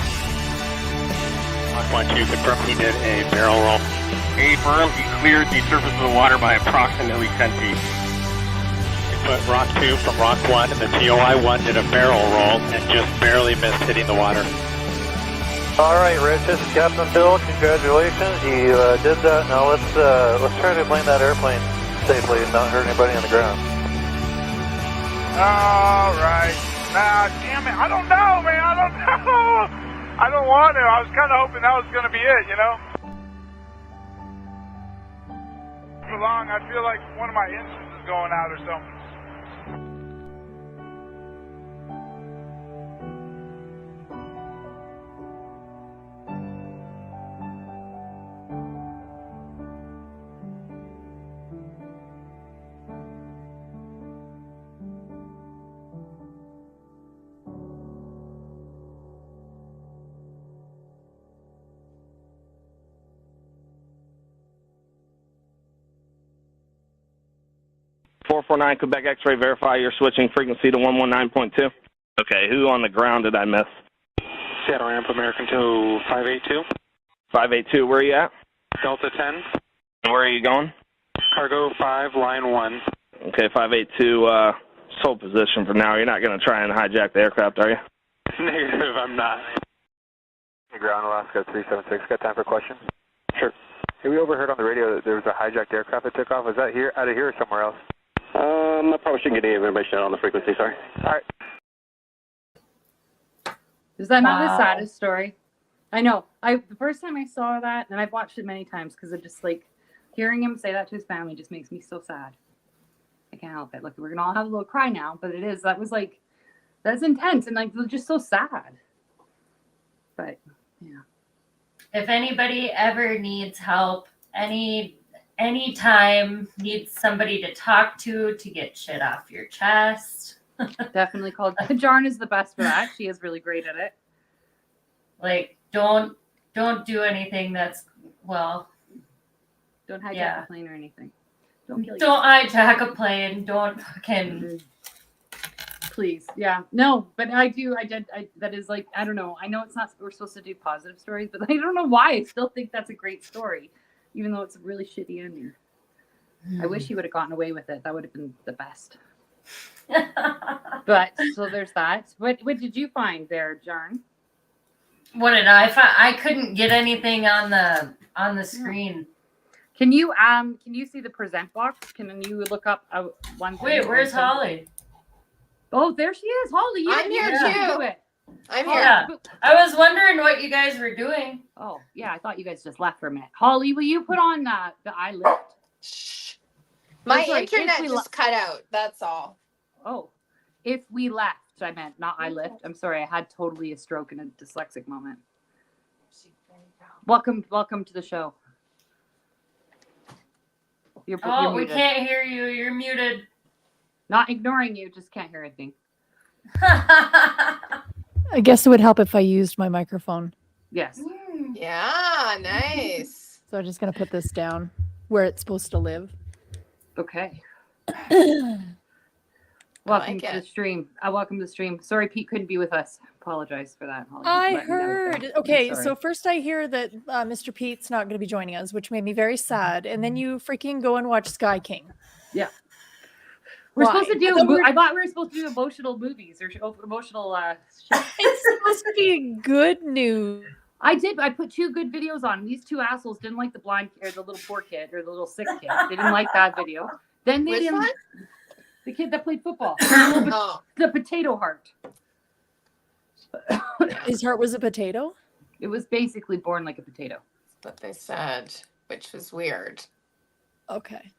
Rock 1 2 confirmed he did a barrel roll. Affirmed he cleared the surface of the water by approximately 10 feet. But Rock 2 from Rock 1 and the POI 1 did a barrel roll and just barely missed hitting the water. All right, Rich, this is Captain Bill. Congratulations, you did that. Now let's try to land that airplane safely and not hurt anybody on the ground. All right. Nah, damn it. I don't know, man. I don't know. I don't want to. I was kind of hoping that was going to be it, you know? Too long. I feel like one of my engines is going out or something. .449 Quebec X-ray, verify you're switching frequency to 119.2. Okay, who on the ground did I miss? Seattle Ramp American 2 582. 582, where are you at? Delta 10. Where are you going? Cargo 5, line 1. Okay, 582, sole position for now. You're not going to try and hijack the aircraft, are you? Negative, I'm not. Ground Alaska 376, got time for questions? Sure. Hey, we overheard on the radio that there was a hijacked aircraft that took off. Is that here, out of here, or somewhere else? I probably shouldn't get any information on the frequency, sorry. All right. Is that not the saddest story? I know. The first time I saw that, and I've watched it many times because it just like hearing him say that to his family just makes me so sad. I can't help it. Look, we're gonna all have a little cry now, but that's intense and like just so sad. But yeah. If anybody ever needs help, anytime needs somebody to talk to get shit off your chest. Definitely called. Jarn is the best for that. She is really great at it. Like, don't do anything that's don't hijack a plane or anything. Don't hijack a plane. Don't fucking. Please, yeah, no, but I did. That is like, I don't know. I know it's not. We're supposed to do positive stories, but I don't know why. I still think that's a great story, even though it's a really shitty ending. I wish he would have gotten away with it. That would have been the best. But so there's that. What did you find there, Jarn? What did I find? I couldn't get anything on the screen. Can you see the present box? Can you look up one thing? Wait, where's Holly? Oh, there she is, Holly. I'm here too. I'm here. Yeah. I was wondering what you guys were doing. Oh, yeah. I thought you guys just left for a minute. Holly, will you put on the eye lift? Shh. My internet just cut out. That's all. Oh, if we left, I meant not eye lift. I'm sorry. I had totally a stroke in a dyslexic moment. Welcome to the show. You're we muted. can't hear you. You're muted. Not ignoring you, just can't hear anything. I guess it would help if I used my microphone. Yes. Yeah, nice. So I'm just going to put this down where it's supposed to live. Okay. Welcome to the stream. Welcome to the stream. Sorry, Pete couldn't be with us. Apologize for that, Holly. I heard. Okay, so first I hear that Mr. Pete's not going to be joining us, which made me very sad. And then you freaking go and watch Sky King. Yeah. We're supposed to do. I thought we were supposed to do emotional movies or emotional. It's supposed to be good news. I did. I put 2 good videos on. These 2 assholes didn't like the blind or the little poor kid or the little sick kid. They didn't like that video. Then they didn't. The kid that played football. The potato heart. His heart was a potato? It was basically born like a potato. That's what they said, which was weird. Okay.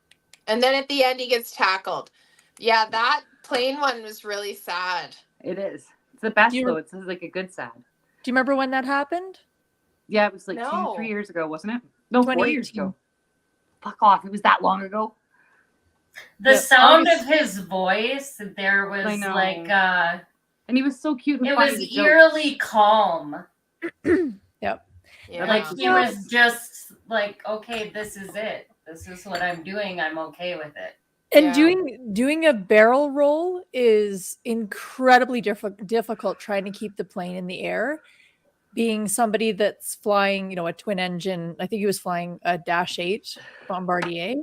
And then at the end, he gets tackled. Yeah, that plane one was really sad. It is. It's the best, though. It's like a good sad. Do you remember when that happened? Yeah, it was like 2-3 years ago, wasn't it? No, 4 years ago. Fuck off. It was that long ago. The sound of his voice, there was like... and he was so cute. It was eerily calm. Yep. Yeah. Like he was just like, okay, this is it. This is what I'm doing. I'm okay with it. And doing a barrel roll is incredibly difficult trying to keep the plane in the air. Being somebody that's flying, a twin engine, I think he was flying a Dash 8 Bombardier.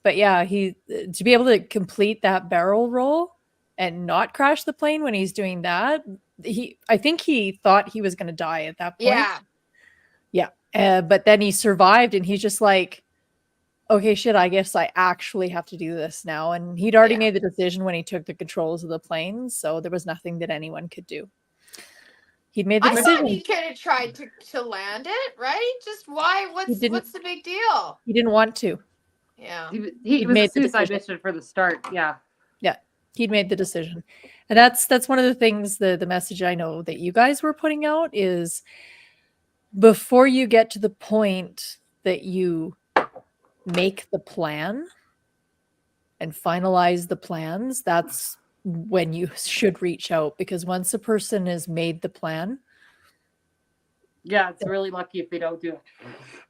But yeah, to be able to complete that barrel roll and not crash the plane when he's doing that, I think he thought he was going to die at that point. Yeah. But then he survived, and he's just like, okay, shit, I guess I actually have to do this now. And he'd already made the decision when he took the controls of the plane, so there was nothing that anyone could do. He'd made the decision. I thought he could have tried to land it, right? Just why? What's the big deal? He didn't want to. Yeah. He was a suicide mission for the start. Yeah. Yeah. He'd made the decision. And that's one of the things, the message I know that you guys were putting out is before you get to the point that you make the plan and finalize the plans, that's when you should reach out, because once a person has made the plan, it's really lucky if they don't do it.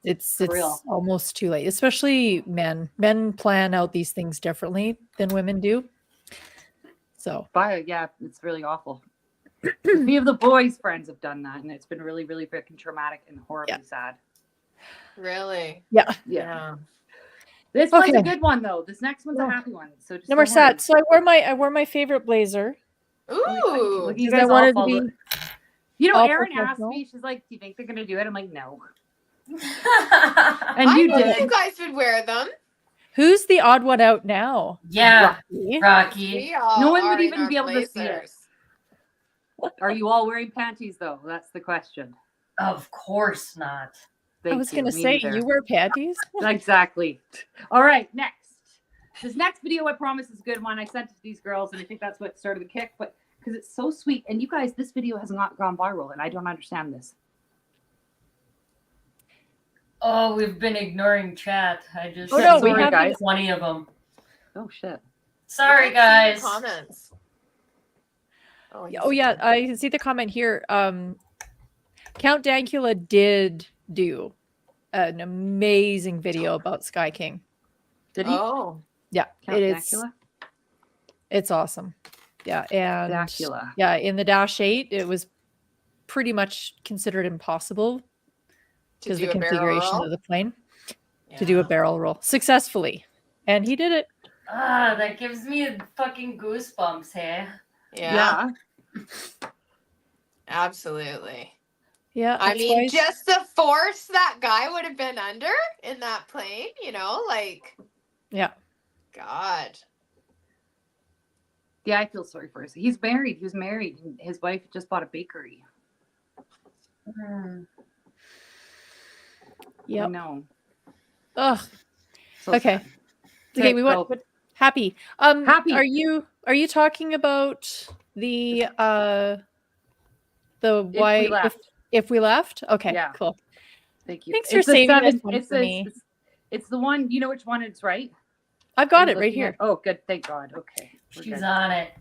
It's almost too late, especially men. Men plan out these things differently than women do. So it's really awful. Me of the boys' friends have done that, and it's been really, really freaking traumatic and horribly sad. Really? Yeah. This one's a good one, though. This next one's a happy one. So just no more sad. So I wore my favorite blazer. Ooh. You guys wanted to be. Erin asked me. She's like, "Do you think they're gonna do it?" I'm like, "No." And I you knew did. you guys would wear them. Who's the odd one out now? Yeah, Rocky. Rocky. We all No one are would in even our be able to see it. blazers. Are you all wearing panties though? That's the question. Of course not. Thank I was you. going to Me say, neither. you wear panties? Exactly. All right, next. This next video, I promise, is a good one. I sent it to these girls, and I think that's what started the kick. But because it's so sweet, and you guys, this video has not gone viral, and I don't understand this. Oh, we've been ignoring chat. I just Oh, no, we we have haven't- 20 of them. Oh shit. Sorry, I guys. can't see the comments. Oh yeah, I can see the comment here. Count Dankula did do an amazing video about Sky King. Did he? Oh. Yeah, Count it is. Dankula? It's awesome. Yeah, and Dankula. yeah, in the Dash 8, it was pretty much considered impossible because the do a barrel configuration roll? of the plane to do a barrel roll successfully, and he did it. Ah, that gives me fucking goosebumps, hey? Yeah. Absolutely. Yeah, I that's mean, why- just the force that guy would have been under in that plane, you know, like, yeah. God. Yeah, I feel sorry for us. He's married. He was married. And his wife just bought a bakery. Yep. I know. Ugh. So Okay. sad. Okay, Okay, we go. want happy. Happy. Are you talking about the why we left. if we left? Okay, Yeah. cool. Thank you. Thanks for It's the saving this seven- one it's for the- me. It's the one. You know which one it's right? I've got Are you it right looking here. at- Oh, good. Thank God. Okay. We're She's good. on it.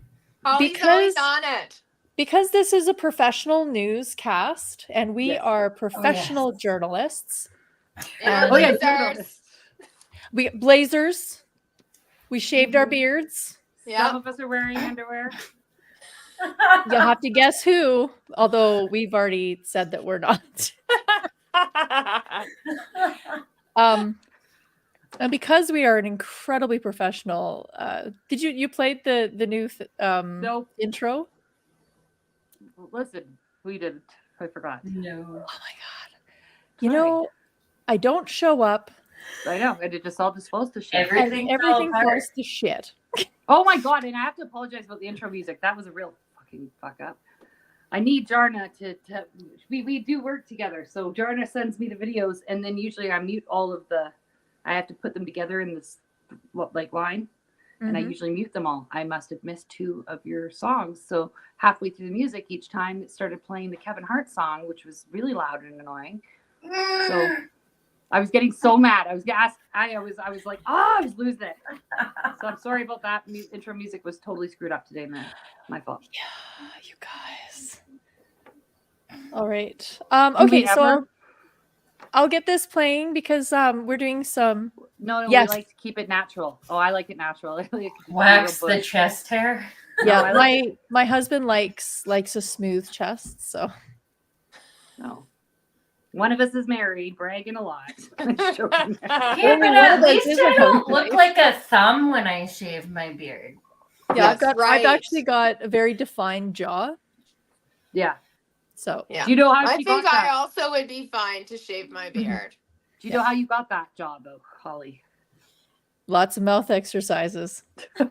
Holly's always on it. Because this is a professional newscast and we Yes. are professional journalists. Yeah, Oh, yeah, blazers. journalists. We blazers. We shaved our beards. Yeah. Some of us are wearing underwear. You'll have to guess who, although we've already said that we're not. And because we are an incredibly professional, did you played the new Nope. intro? Listen, we didn't. I forgot. No. Oh my god! You know, I don't show up. I know, and it just all disposed to shit. Everything fell Everything apart. falls to shit. Oh my God! And I have to apologize about the intro music. That was a real fucking fuck up. I need Jarna to we do work together. So Jarna sends me the videos, and then usually I mute all of the. I have to put them together in this line, and I Mhm. usually mute them all. I must have missed 2 of your songs. So halfway through the music, each time it started playing the Kevin Hart song, which was really loud and annoying. So I was getting so mad. I was like, I was losing it. So I'm sorry about that. Intro music was totally screwed up today, man. My fault. Yeah, you guys. All right. Do Okay, we so ever- I'll get this playing because we're doing some. No, Yes. we like to keep it natural. Oh, I like it natural. I like it to be Wax real the bush. chest hair. Yeah, I like my husband likes a smooth chest, so No. One of us is married, bragging a lot. Joking. Yeah, but one at of us least is I a don't housewife. look like a thumb when I shave my beard. yeah, Yes, I've actually got a very defined jaw. Yeah. So Yeah. Do you know how I she think got I that? also would be fine to shave my beard. Do you know how you got that job, though, Holly? lots of mouth exercises. I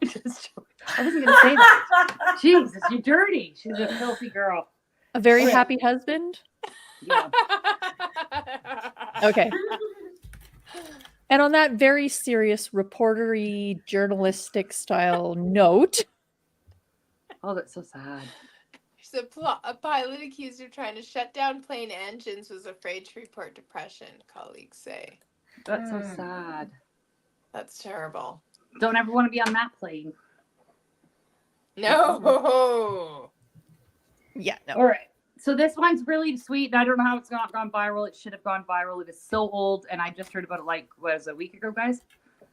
wasn't gonna say that. Jesus, you're dirty. She's a filthy girl. A very Okay. happy husband. Yeah. Okay. And on that very serious reportery journalistic style note. Oh, that's so sad. A pilot accused of trying to shut down plane engines was afraid to report depression, colleagues say. That's so sad. That's terrible. Don't ever want to be on that plane. No. Yeah, no. All right. So this one's really sweet, and I don't know how it's not gone viral. It should have gone viral. It is so old, and I just heard about it a week ago, guys?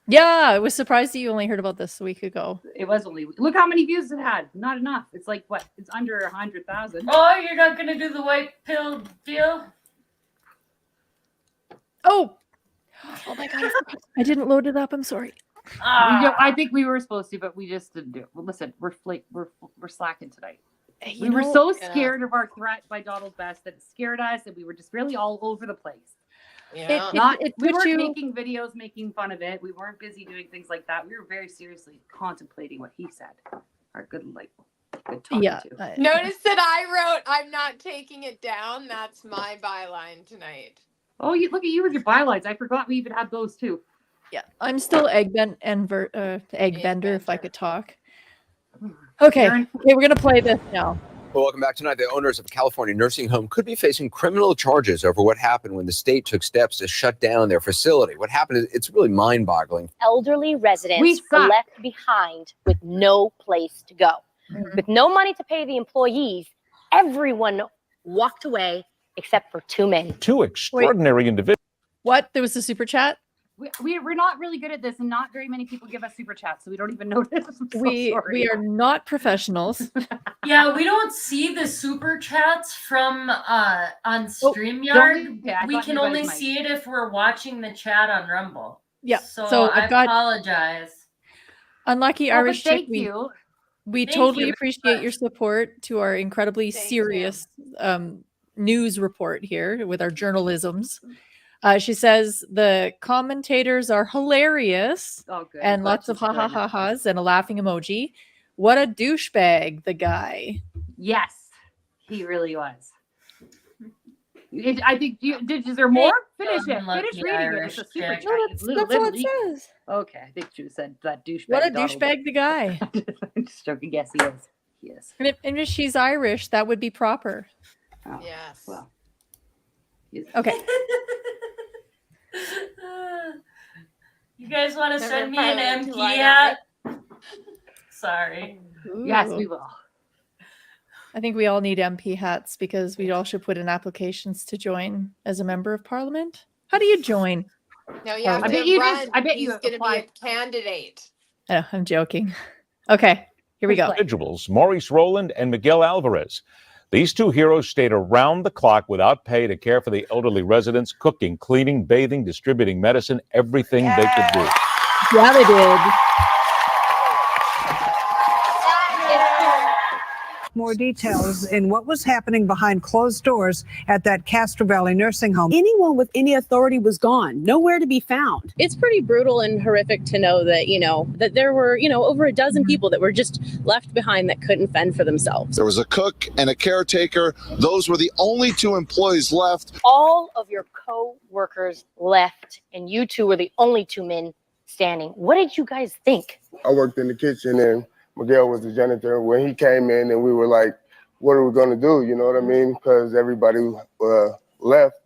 Yeah, I was surprised that you only heard about this a week ago. It was only. Look how many views it had. Not enough. It's like what? It's under 100,000. Oh, you're not gonna do the white pill deal? Oh my god! I didn't load it up. I'm sorry. I think we were supposed to, but we just didn't do it. Well, listen, we're slacking tonight. We were so scared of our threat by Donald Best that it scared us, and we were just really all over the place. Yeah. We weren't making videos, making fun of it. We weren't busy doing things like that. We were very seriously contemplating what he said. Our good talking to. Notice that I wrote, "I'm not taking it down." That's my byline tonight. Oh, you look at you with your bylines. I forgot we even had those too. Yeah, I'm still egg vendor if I could talk. Okay, we're gonna play this now. Well, welcome back tonight. The owners of a California nursing home could be facing criminal charges over what happened when the state took steps to shut down their facility. What happened, it's really mind-boggling. Elderly residents were left behind with no place to go. With no money to pay the employees, everyone walked away except for 2 men. 2 extraordinary individuals. What? There was a super chat? We're not really good at this, and not very many people give us super chats, so we don't even notice. I'm so We sorry. are not professionals. Yeah, we don't see the super chats from on don't StreamYard. we? Yeah, I We thought can you guys only might. see it if we're watching the chat on Rumble. Yeah, So I I've got apologize. Unlucky Oh, but Irish Chick. thank you. We Thank totally you very appreciate much. your support to our incredibly serious news report here with our journalisms. She says the commentators are hilarious good. and Glad lots of she's ha ha enjoying it. ha ha's and a laughing emoji. What a douchebag, the guy. Yes, he really was. I think. Is there more? Finish it. Unlucky Finish reading Irish it. It's a super chick. chat. No, It's that's all it literally- says. Okay, I think she said that douchebag. What a Donald. douchebag, the guy. I'm just joking. Yes, he is. He is. And if she's Irish, that would be proper. Oh, Yes. well. Okay. You guys want to Never send me an parliament to MP lie hat? Sorry. Yes, we will. I think we all need MP hats because we all should put in applications to join as a member of parliament. How do you join? No, you have I to bet you run. just- I bet He's you going to be a applied. candidate. Oh, I'm joking. Okay, here we go. Individuals, Maurice Rowland and Miguel Alvarez. These 2 heroes stayed around the clock without pay to care for the elderly residents, cooking, cleaning, bathing, distributing medicine, everything they could do. Yeah, they did. More details in what was happening behind closed doors at that Castro Valley nursing home. Anyone with any authority was gone, nowhere to be found. It's pretty brutal and horrific to know that, that there were, over a dozen people that were just left behind that couldn't fend for themselves. There was a cook and a caretaker. Those were the only 2 employees left. All of your co-workers left, and you 2 were the only 2 men standing. What did you guys think? I worked in the kitchen and Miguel was the janitor. When he came in and we were like, what are we going to do? You know what I mean? Because everybody left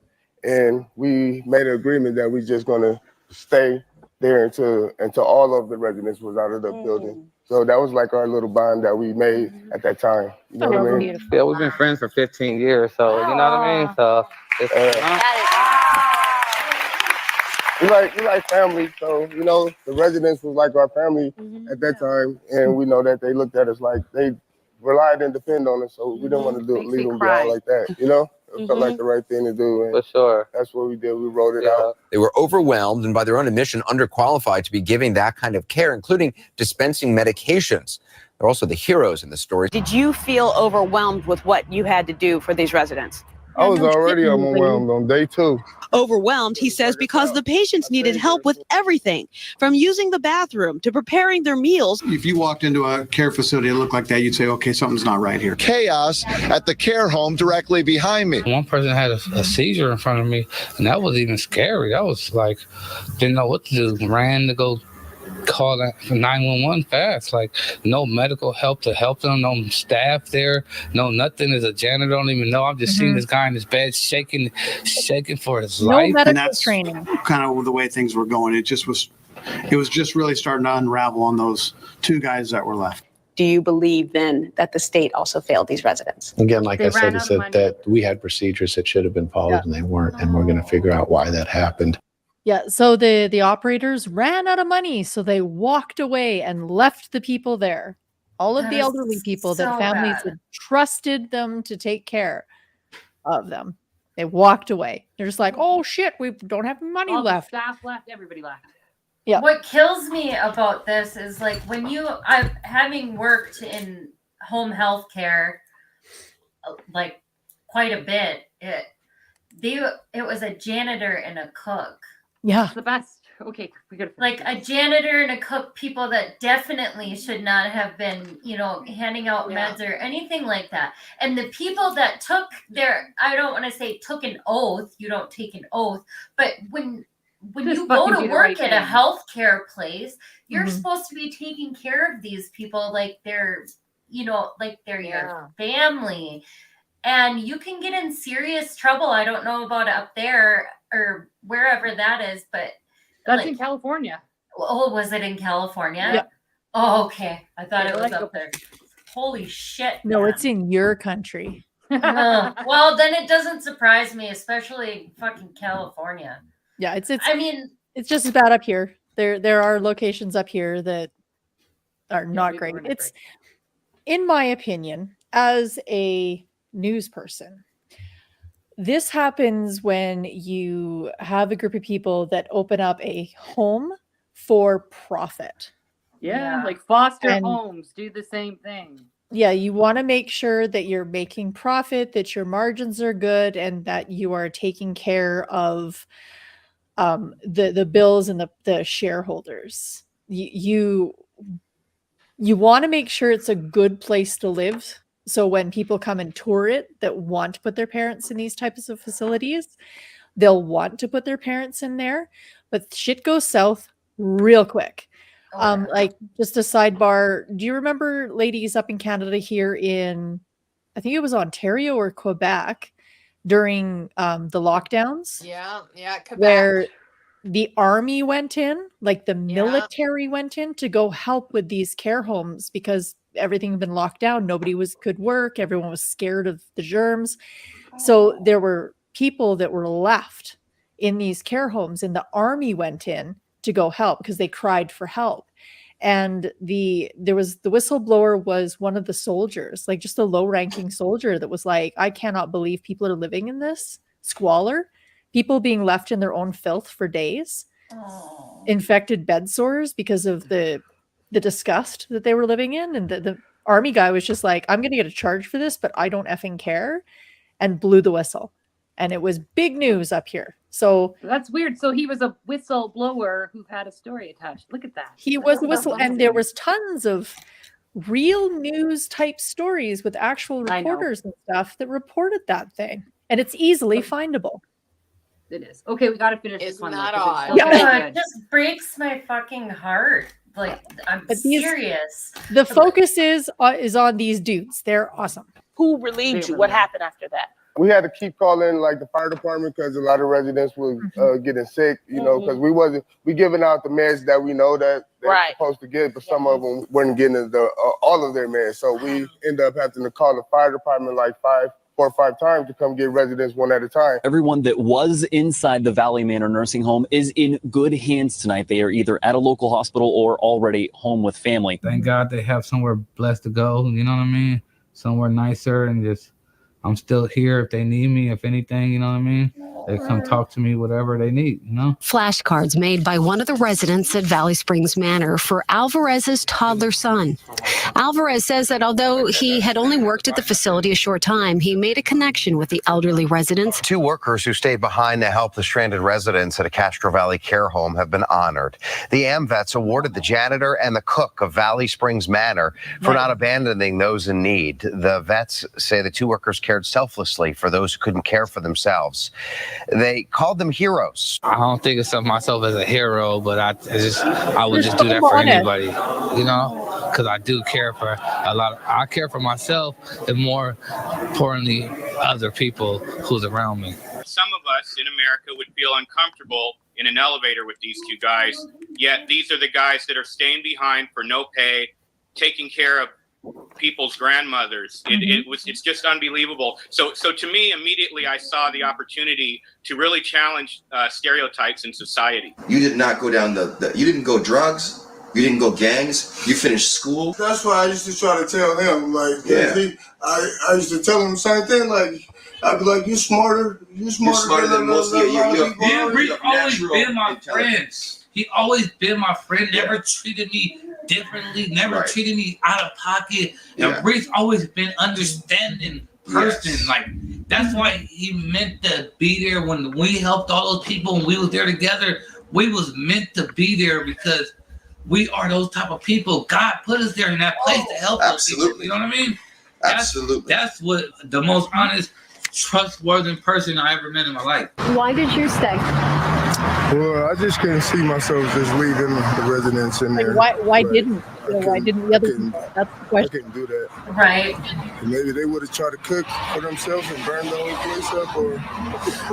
and we made an agreement that we're just going to stay there until all of the residents was out of the building. So that was like our little bond that we made at that time. You know what I mean? Yeah, we've been friends for 15 years, so you know what I mean? So it's we like family, so the residents was like our family at that time, and we know that they looked at us like they relied and depend on us, so we didn't want to leave them down like that. It felt like the right thing to do. And for sure. That's what we did. We wrote it out. They were overwhelmed and by their own admission, underqualified to be giving that kind of care, including dispensing medications. They're also the heroes in the story. Did you feel overwhelmed with what you had to do for these residents? I was already overwhelmed on day 2. Overwhelmed, he says, because the patients needed help with everything, from using the bathroom to preparing their meals. If you walked into a care facility that looked like that, you'd say, okay, something's not right here. Chaos at the care home directly behind me. One person had a seizure in front of me, and that was even scary. That was like, didn't know what to do. Ran to go call that 911 fast. Like, no medical help to help them, no staff there, no nothing. As a janitor, don't even know. I'm just seeing this guy in his bed shaking for his life. And that's kind of the way things were going. It was just really starting to unravel on those 2 guys that were left. Do you believe then that the state also failed these residents? Again, like They I said, ran is out of money. that we had procedures that should have been followed and they weren't, and we're going to figure out why that happened. Yeah, so the operators ran out of money, so they walked away and left the people there. All of That the is elderly people that so families bad. had trusted them to take care of them. They walked away. They're just like, oh shit, we don't have money All the left. staff left. Everybody left. Yeah. What kills me about this is like when I'm having worked in home health care like quite a bit, it was a janitor and a cook. Yeah. It's the best. Okay, we gotta like a janitor and a cook, people that definitely should not have been, handing out meds or anything like that. And the people that took I don't want to say took an oath, you don't take an oath, but when you go to work at a healthcare place, you're supposed to be taking care of these people like they're, your family. And you can get in serious trouble. I don't know about up there or wherever that is, but that's in California. Oh, was it in California? Yeah. Oh, okay. I thought it was up there. Holy shit. No, it's in your country. Well, then it doesn't surprise me, especially fucking California. Yeah, it's it's just as bad up here. There are locations up here that are not great. It's, in my opinion, as a news person, this happens when you have a group of people that open up a home for profit. Yeah. Like foster homes do the same thing. Yeah, you want to make sure that you're making profit, that your margins are good, and that you are taking care of the bills and the shareholders. You want to make sure it's a good place to live. So when people come and tour it that want to put their parents in these types of facilities, they'll want to put their parents in there, but shit goes south real quick. Like just a sidebar. Do you remember ladies up in Canada here in, I think it was Ontario or Quebec during the lockdowns? Yeah, Quebec. Where the army went in, like the military went in to go help with these care homes because everything had been locked down. Nobody could work. Everyone was scared of the germs. So there were people that were left in these care homes, and the army went in to go help because they cried for help. And the whistleblower was one of the soldiers, like just a low-ranking soldier that was like, I cannot believe people are living in this squalor. People being left in their own filth for days, infected bed sores because of the disgust that they were living in. And the army guy was just like, I'm going to get a charge for this, but I don't effing care, and blew the whistle. And it was big news up here. So that's weird. So he was a whistleblower who had a story attached. Look at that. He was a whistle, and there was tons of real news type stories with actual reporters and stuff that reported that thing. And it's easily findable. It is. Okay, we got to finish this one. Not odd. It just breaks my fucking heart. Like, I'm serious. The focus is on these dudes. They're awesome. Who relieved you? What happened after that? We had to keep calling like the fire department because a lot of residents was getting sick, because we giving out the meds that we know that they're supposed to get, but some of them weren't getting all of their meds. So we end up having to call the fire department like 4 or 5 times to come get residents one at a time. Everyone that was inside the Valley Manor nursing home is in good hands tonight. They are either at a local hospital or already home with family. Thank God they have somewhere blessed to go, you know what I mean? Somewhere nicer, and just, I'm still here if they need me, if anything, you know what I mean? They come talk to me, whatever they need, Flashcards made by one of the residents at Valley Springs Manor for Alvarez's toddler son. Alvarez says that although he had only worked at the facility a short time, he made a connection with the elderly residents. 2 workers who stayed behind to help the stranded residents at a Castro Valley care home have been honored. The AMVETS awarded the janitor and the cook of Valley Springs Manor for not abandoning those in need. The vets say the 2 workers cared selflessly for those who couldn't care for themselves. They called them heroes. I don't think of myself as a hero, but I would just do that for anybody, because I do care for a lot. I care for myself, and more importantly, other people who's around me. Some of us in America would feel uncomfortable in an elevator with these 2 guys, yet these are the guys that are staying behind for no pay, taking care of people's grandmothers. It's just unbelievable. So to me, immediately I saw the opportunity to really challenge stereotypes in society. You did not go down you didn't go drugs, you didn't go gangs, you finished school. That's why I used to try to tell him, I used to tell him the same thing, I'd be like, you're smarter than most. He's always been my friend. He always been my friend, never treated me differently, never treated me out of pocket. And Bree's always been understanding person. Like, That's why he meant to be there when we helped all those people and we was there together. We was meant to be there because we are those type of people. God put us there in that place to help those people. You know what I mean? Absolutely. That's what the most honest, trustworthy person I ever met in my life. Why did you stay? Well, I just couldn't see myself just leaving the residence in there. Why didn't the other people? That's the I question. couldn't do that. Right. Maybe they would have tried to cook for themselves and burn the whole place up, or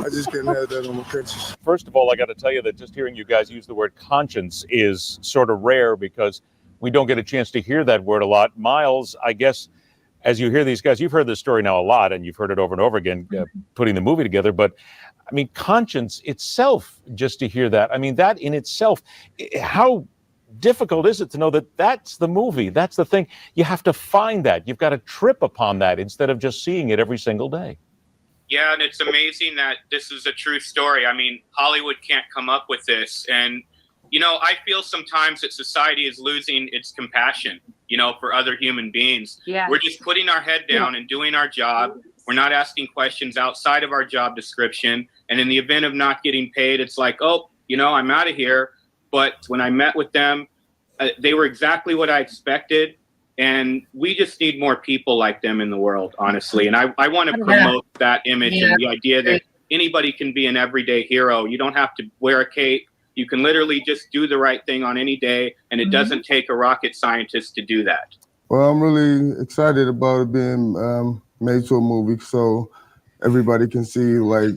I just couldn't have that on my conscience. First of all, I got to tell you that just hearing you guys use the word conscience is sort of rare because we don't get a chance to hear that word a lot. Miles, I guess, as you hear these guys, you've heard this story now a lot, and you've heard it over and over again, putting the movie together. But I mean, conscience itself, just to hear that, I mean, that in itself, how difficult is it to know that that's the movie? That's the thing. You have to find that. You've got to trip upon that instead of just seeing it every single day. Yeah, and it's amazing that this is a true story. I mean, Hollywood can't come up with this. And, you know, I feel sometimes that society is losing its compassion, you know, for other human beings. Yeah. We're just putting our head down and doing our job. We're not asking questions outside of our job description. And in the event of not getting paid, it's like, oh, you know, I'm out of here. But when I met with them, they were exactly what I expected. And we just need more people like them in the world, honestly. And I want to promote that image and the idea that anybody can be an everyday hero. You don't have to wear a cape. You can literally just do the right thing on any day. And it doesn't take a rocket scientist to do that. Well, I'm really excited about it being made to a movie, so everybody can see like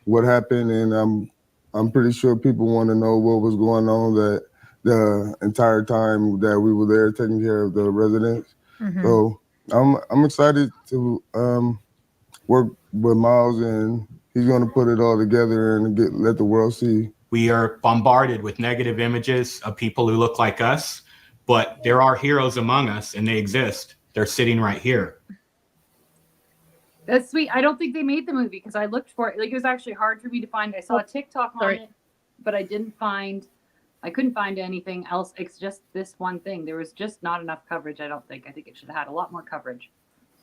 what happened, and I'm pretty sure people want to know what was going on that the entire time that we were there taking care of the residents. So I'm excited to work with Miles, and he's going to put it all together and let the world see. We are bombarded with negative images of people who look like us, but there are heroes among us, and they exist. They're sitting right here. That's sweet. I don't think they made the movie because I looked for it. Like, it was actually hard for me to find. I saw a TikTok on it, but I couldn't find anything else. It's just this one thing. There was just not enough coverage, I don't think. I think it should have had a lot more coverage.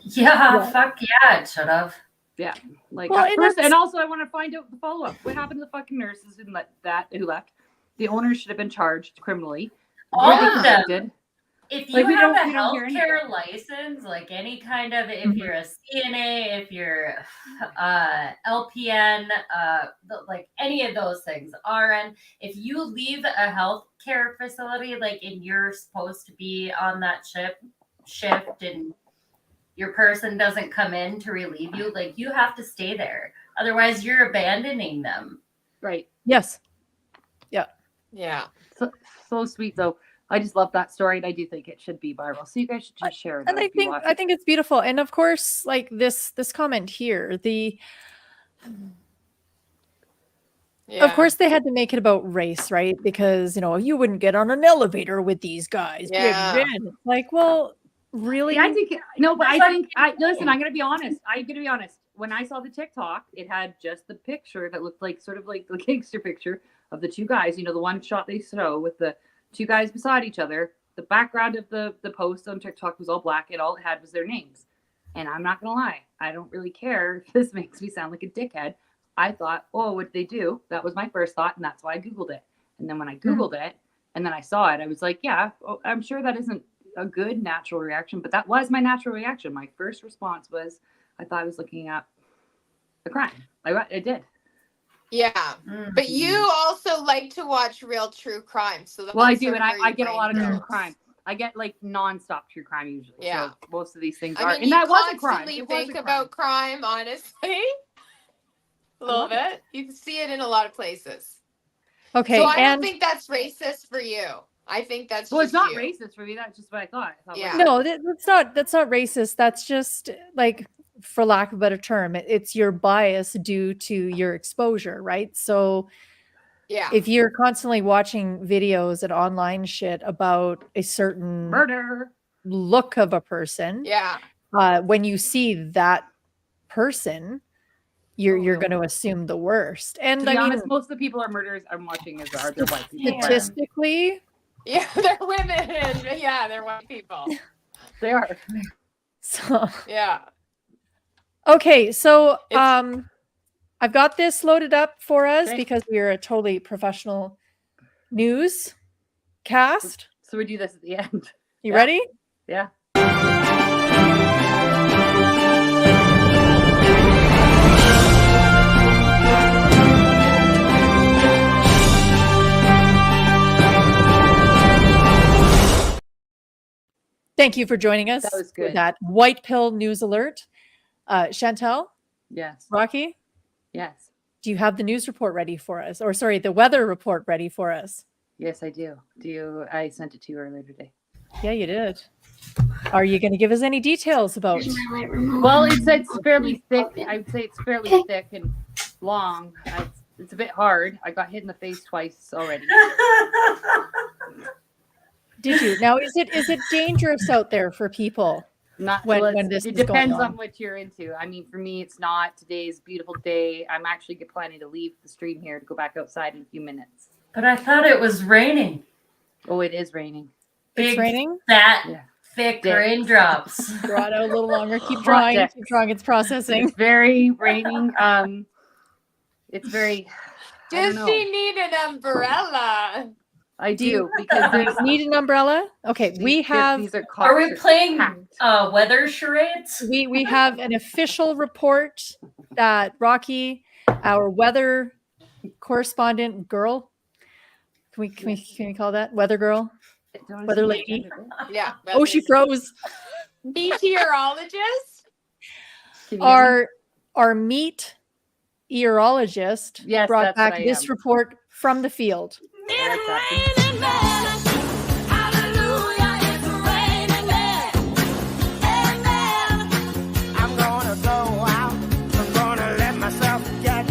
Yeah. Fuck yeah, it should have. Yeah. Like, Well, first, and also I want to find out the follow-up. What happened to the fucking nurses who left? The owners should have been charged criminally. All Were they of them. convicted? If Like, you we have don't- a we don't hear healthcare anything. license, like any kind of, if you're a CNA, if you're LPN, like any of those things, RN, if you leave a healthcare facility, like, and you're supposed to be on that shift and your person doesn't come in to relieve you, like, you have to stay there. Otherwise, you're abandoning them. Right. Yes. Yeah. Yeah. So sweet though. I just love that story, and I do think it should be viral. So you guys should just share it. And I think it's beautiful. And of course, like this comment here, of course they had to make it about race, right? Because, you know, you wouldn't get on an elevator with these guys. Yeah. It's like, well, really? I think listen, I'm gonna be honest. When I saw the TikTok, it had just the picture that looked like sort of like the gangster picture of the two guys, you know, the one shot they show with the two guys beside each other. The background of the post on TikTok was all black, and all it had was their names. And I'm not gonna lie, I don't really care if this makes me sound like a dickhead. I thought, oh, what did they do? That was my first thought, and that's why I Googled it. And then when I Googled it and then I saw it, I was like, yeah, I'm sure that isn't a good natural reaction, but that was my natural reaction. My first response was, I thought I was looking at the crime. I did. Yeah, but you also like to watch real true crime, so Well, I do, and I get a lot of true crime. I get like nonstop true crime usually. Yeah. So most of these things I are, mean, and you that was a crime. constantly It was think a crime. about crime, honestly. A little bit. You can see it in a lot of places. Okay, So I don't and think that's racist for you. I think that's Well, it's just not you. racist for me. That's just what I thought. Yeah. no, that's not racist. That's just, like, for lack of a better term, it's your bias due to your exposure, right? So Yeah. if you're constantly watching videos and online shit about a certain Murder look of a person, Yeah. when you see that person, you're going to assume the worst. And To be I mean, honest, most of the people are murderers I'm watching are their white people. statistically, Yeah, they're women. Yeah, they're white people. They are. so Yeah. Okay, so I've got this loaded up for us because we are a totally professional news cast. So we do this at the end. You ready? Yeah. Thank you for joining us. That was good. For that white pill news alert. Chantel? Yes. Rocky? Yes. Do you have the news report ready for us? Or sorry, the weather report ready for us? Yes, I do. I sent it to you earlier today. Yeah, you did. Are you going to give us any details about? Well, it's fairly thick. I would say it's fairly thick and long. It's a bit hard. I got hit in the face twice already. Did you? Now, is it dangerous out there for people? Not when this it is going depends on? on what you're into. I mean, for me, it's not. Today's a beautiful day. I'm actually planning to leave the stream here to go back outside in a few minutes. But I thought it was raining. Oh, it is raining. It's raining? Fat, thick Dicks. raindrops. Draw it out a little longer. Keep Hot drawing. dicks. Keep drawing. It's processing. It's very raining. It's very. I don't Does know. she need an umbrella? I do because Do you need an umbrella? Okay, we have. These Are we playing weather charades? We have an official report that Rocky, our weather correspondent girl, can we call that weather girl, weather lady? Yeah. Oh, she froze. Meteorologist? Our meteorologist Yes, brought that's back what I this am. report from the field. I'm gonna go out. I'm gonna let myself get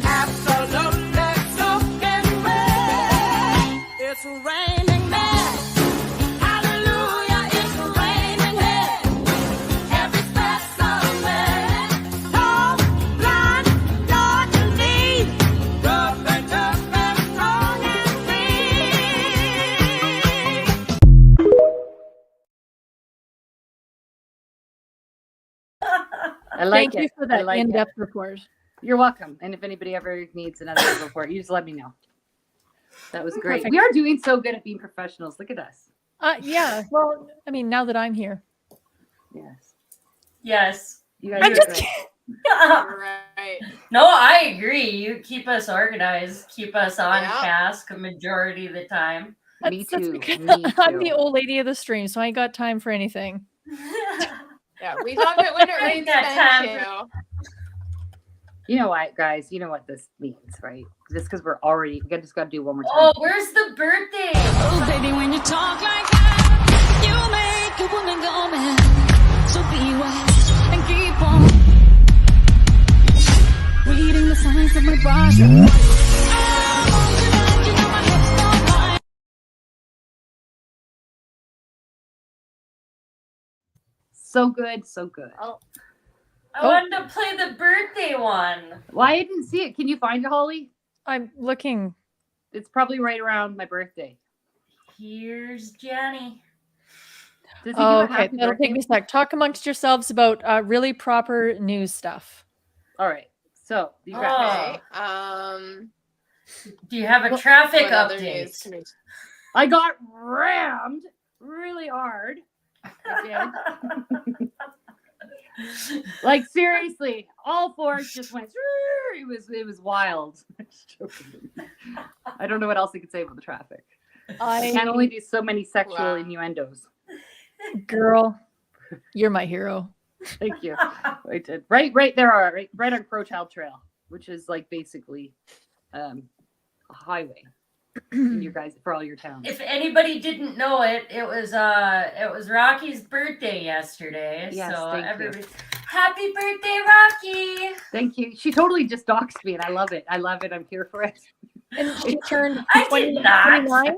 absolutely soaking wet. It's raining men. Hallelujah, it's raining men. Every specimen. Tall, blind, dark and deep. Rough and tough and strong and I like Thank you it. for I that like it. in-depth report. You're welcome. And if anybody ever needs another report, you just let me know. That was great. Perfect. We are doing so good at being professionals. Look at us. Yeah. Well, I mean, now that I'm here. Yes. Yes. You guys I'm are just great. Right. No, I agree. You keep us organized, keep us on task a majority of the time. Me too. because Me I'm too. the old lady of the stream, so I ain't got time for anything. Yeah, we love it when it I rains got time men for- too. You know what, guys? You know what this means, right? Just because we just got to do one more time. Oh, where's the birthday? Oh, baby, when you talk like that, you make a woman go mad. So be wise and keep on reading the signs of my body. So good, so good. I wanted to play the birthday one. Why I didn't see it? Can you find it, Holly? I'm looking. It's probably right around my birthday. Here's Jenny. Does he do Oh, a okay, happy that'll birthday? take me a sec. Talk amongst yourselves about really proper news stuff. All right. So you got Okay. Do you have a traffic What other update? news can we- I got rammed really hard. I did. Like seriously, all fours just went. It was wild. I don't know what else I could say about the traffic. I can only do so many sexual innuendos. Girl, you're my hero. Thank you. I did. Right there, right on Crowchild Trail, which is like basically a highway in your guys for all your towns. If anybody didn't know it, it was Rocky's birthday yesterday. Yes, so thank you. everybody, happy birthday, Rocky! Thank you. She totally just doxed me, and I love it. I love it. I'm here for it. And she turned I did not. 29?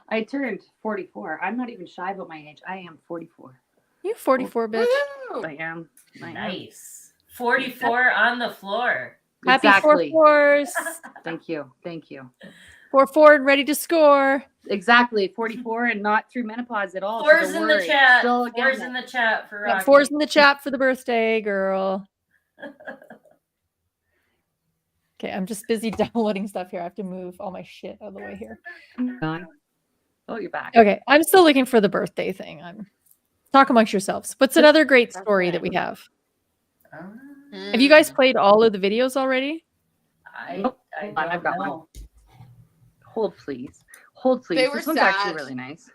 I turned 44. I'm not even shy about my age. I am 44. You 44, bitch. I am. Nice. 44 on the floor. Happy Exactly. 44s. Thank you. Thank you. 4-4 and ready to score. Exactly, 44 and not through menopause at all. so Fours don't in the worry. chat. Still Fours getting in it. the chat for Got Rocky. 4s in the chat for the birthday girl. Okay, I'm just busy downloading stuff here. I have to move all my shit out of the way here. Oh, you're back. Okay, I'm still looking for the birthday thing. Talk amongst yourselves. What's another great story that we have? Have you guys played all of the videos already? I've got one. Hold please. Hold please. They were This one's sad. actually really nice.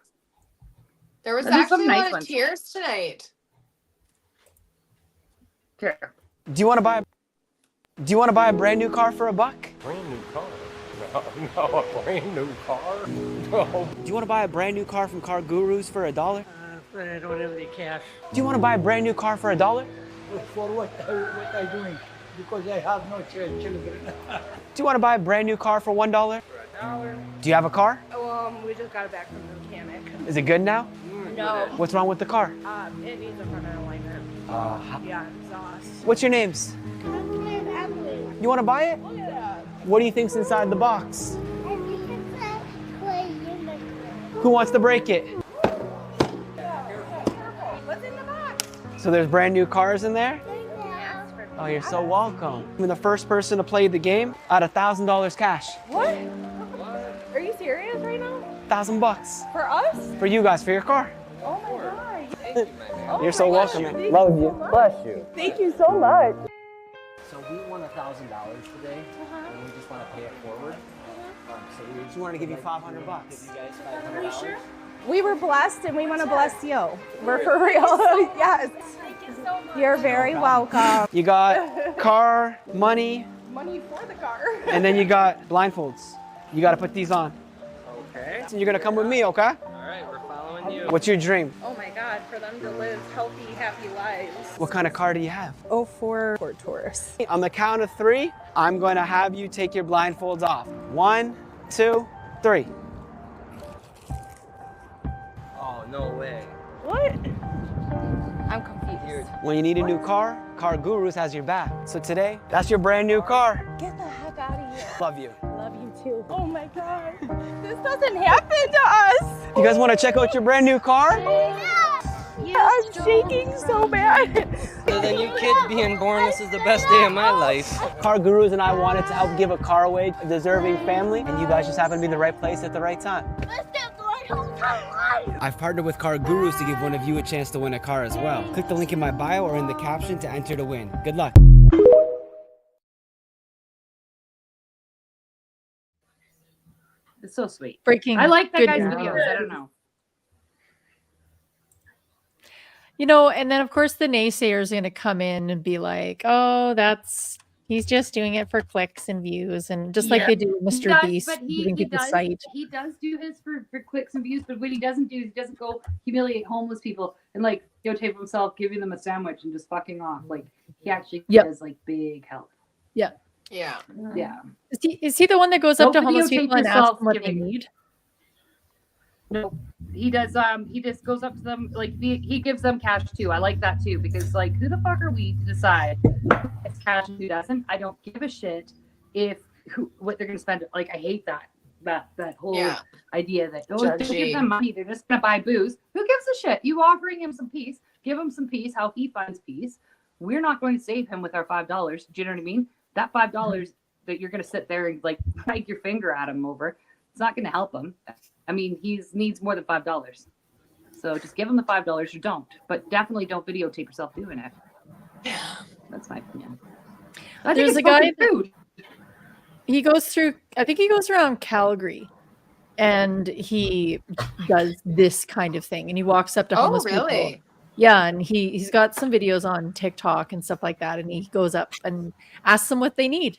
There was There's some actually a nice lot of ones. tears tonight. Here. Do you want to buy a brand new car for $1? Brand new car? No, a brand new car? No. Do you want to buy a brand new car from Car Gurus for $1? I don't have any cash. Do you want to buy a brand new car for $1? For what I doing? Because I have no children. Do you want to buy a brand new car for $1? $1. Do you have a car? We just got it back from the mechanic. Is it good now? No. What's wrong with the car? It needs a front end alignment. Yeah, exhaust. What's your names? You want to buy it? What do you think's inside the box? Who wants to break it? What's in the box? So there's brand new cars in there? Oh, you're so welcome. I'm the first person to play the game at $1,000 cash. What? Are you serious right now? $1,000 For us? for you guys, for your car. Oh my god. You're so welcome, man. Love you. Bless you. Thank you so much. So we won $1,000 today, and we just want to pay it forward. So we just want to give you $500. Give you guys $500. We were blessed and we want to bless you. We're for real. Yes. Thank you so much. You're very welcome. You got car, money, Money for the car. and then you got blindfolds. You got to put these on. Okay. So you're going to come with me, okay? All right, we're following you. What's your dream? Oh my god, for them to live healthy, happy lives. What kind of car do you have? 04 Ford Taurus. On the count of 3, I'm going to have you take your blindfolds off. 1, 2, 3. Oh, no way. What? I'm confused. When you need a new car, Car Gurus has your back. So today, that's your brand new car. Get the heck out of here. Love you. Love you too. Oh my god. This doesn't happen to us. You guys want to check out your brand new car? I'm shaking so bad. Other than you kids being born, this is the best day of my life. Car Gurus and I wanted to help give a car away to a deserving family, and you guys just happened to be in the right place at the right time. I've partnered with Car Gurus to give one of you a chance to win a car as well. Click the link in my bio or in the caption to enter to win. Good luck. It's so sweet. Breaking I like that good guy's news. videos. I don't know. You know, and then of course the naysayers are going to come in and be like, "Oh, he's just doing it for clicks and views," and just like they do with Mr. Beast, giving people sight. He does do his for clicks and views, but what he doesn't do is he doesn't go humiliate homeless people and like videotape himself giving them a sandwich and just fucking off. Like he actually does like big help. Yeah. Yeah. Yeah. Is he the one that goes up to Don't homeless videotape people and yourself asks them what they giving- need? No, he does. He just goes up to them like he gives them cash too. I like that too because like who the fuck are we to decide who gets cash and who doesn't? I don't give a shit if what they're gonna spend. Like I hate that whole idea that if they give them money, they're just gonna buy booze. Who gives a shit? You offering him some peace, give him some peace. How he finds peace. We're not going to save him with our $5. Do you know what I mean? That $5 that you're gonna sit there and like wag your finger at him over, it's not gonna help him. I mean, he needs more than $5. So just give him the $5 or don't. But definitely don't videotape yourself doing it. Yeah. That's my opinion. There's a guy that he goes through, I think he goes around Calgary and he does this kind of thing. And he walks up to homeless people. Yeah, and he's got some videos on TikTok and stuff like that. And he goes up and asks them what they need.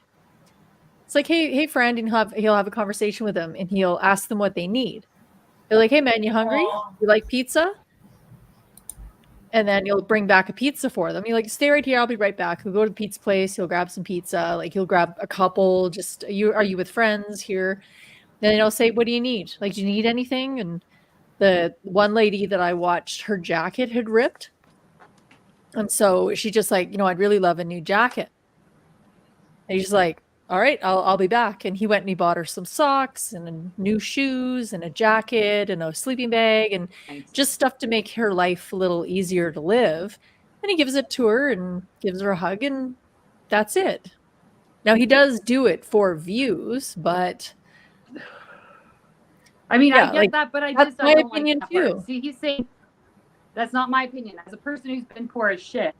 It's like, hey, friend, and he'll have a conversation with them, and he'll ask them what they need. They're like, hey, man, you hungry? You like pizza? And then you'll bring back a pizza for them. You're like, stay right here. I'll be right back. He'll go to the pizza place. He'll grab some pizza. Like he'll grab a couple. Just are you with friends here? Then he'll say, what do you need? Like, do you need anything? And the one lady that I watched, her jacket had ripped, and so she just like, I'd really love a new jacket. And he's just like, all right, I'll be back. And he went and he bought her some socks and new shoes and a jacket and a sleeping bag and just stuff to make her life a little easier to live. And he gives it to her and gives her a hug, and that's it. Now he does do it for views, but I mean, yeah, I get that, but I that's just my don't opinion like that part. too. See, he's saying that's not my opinion. As a person who's been poor as shit,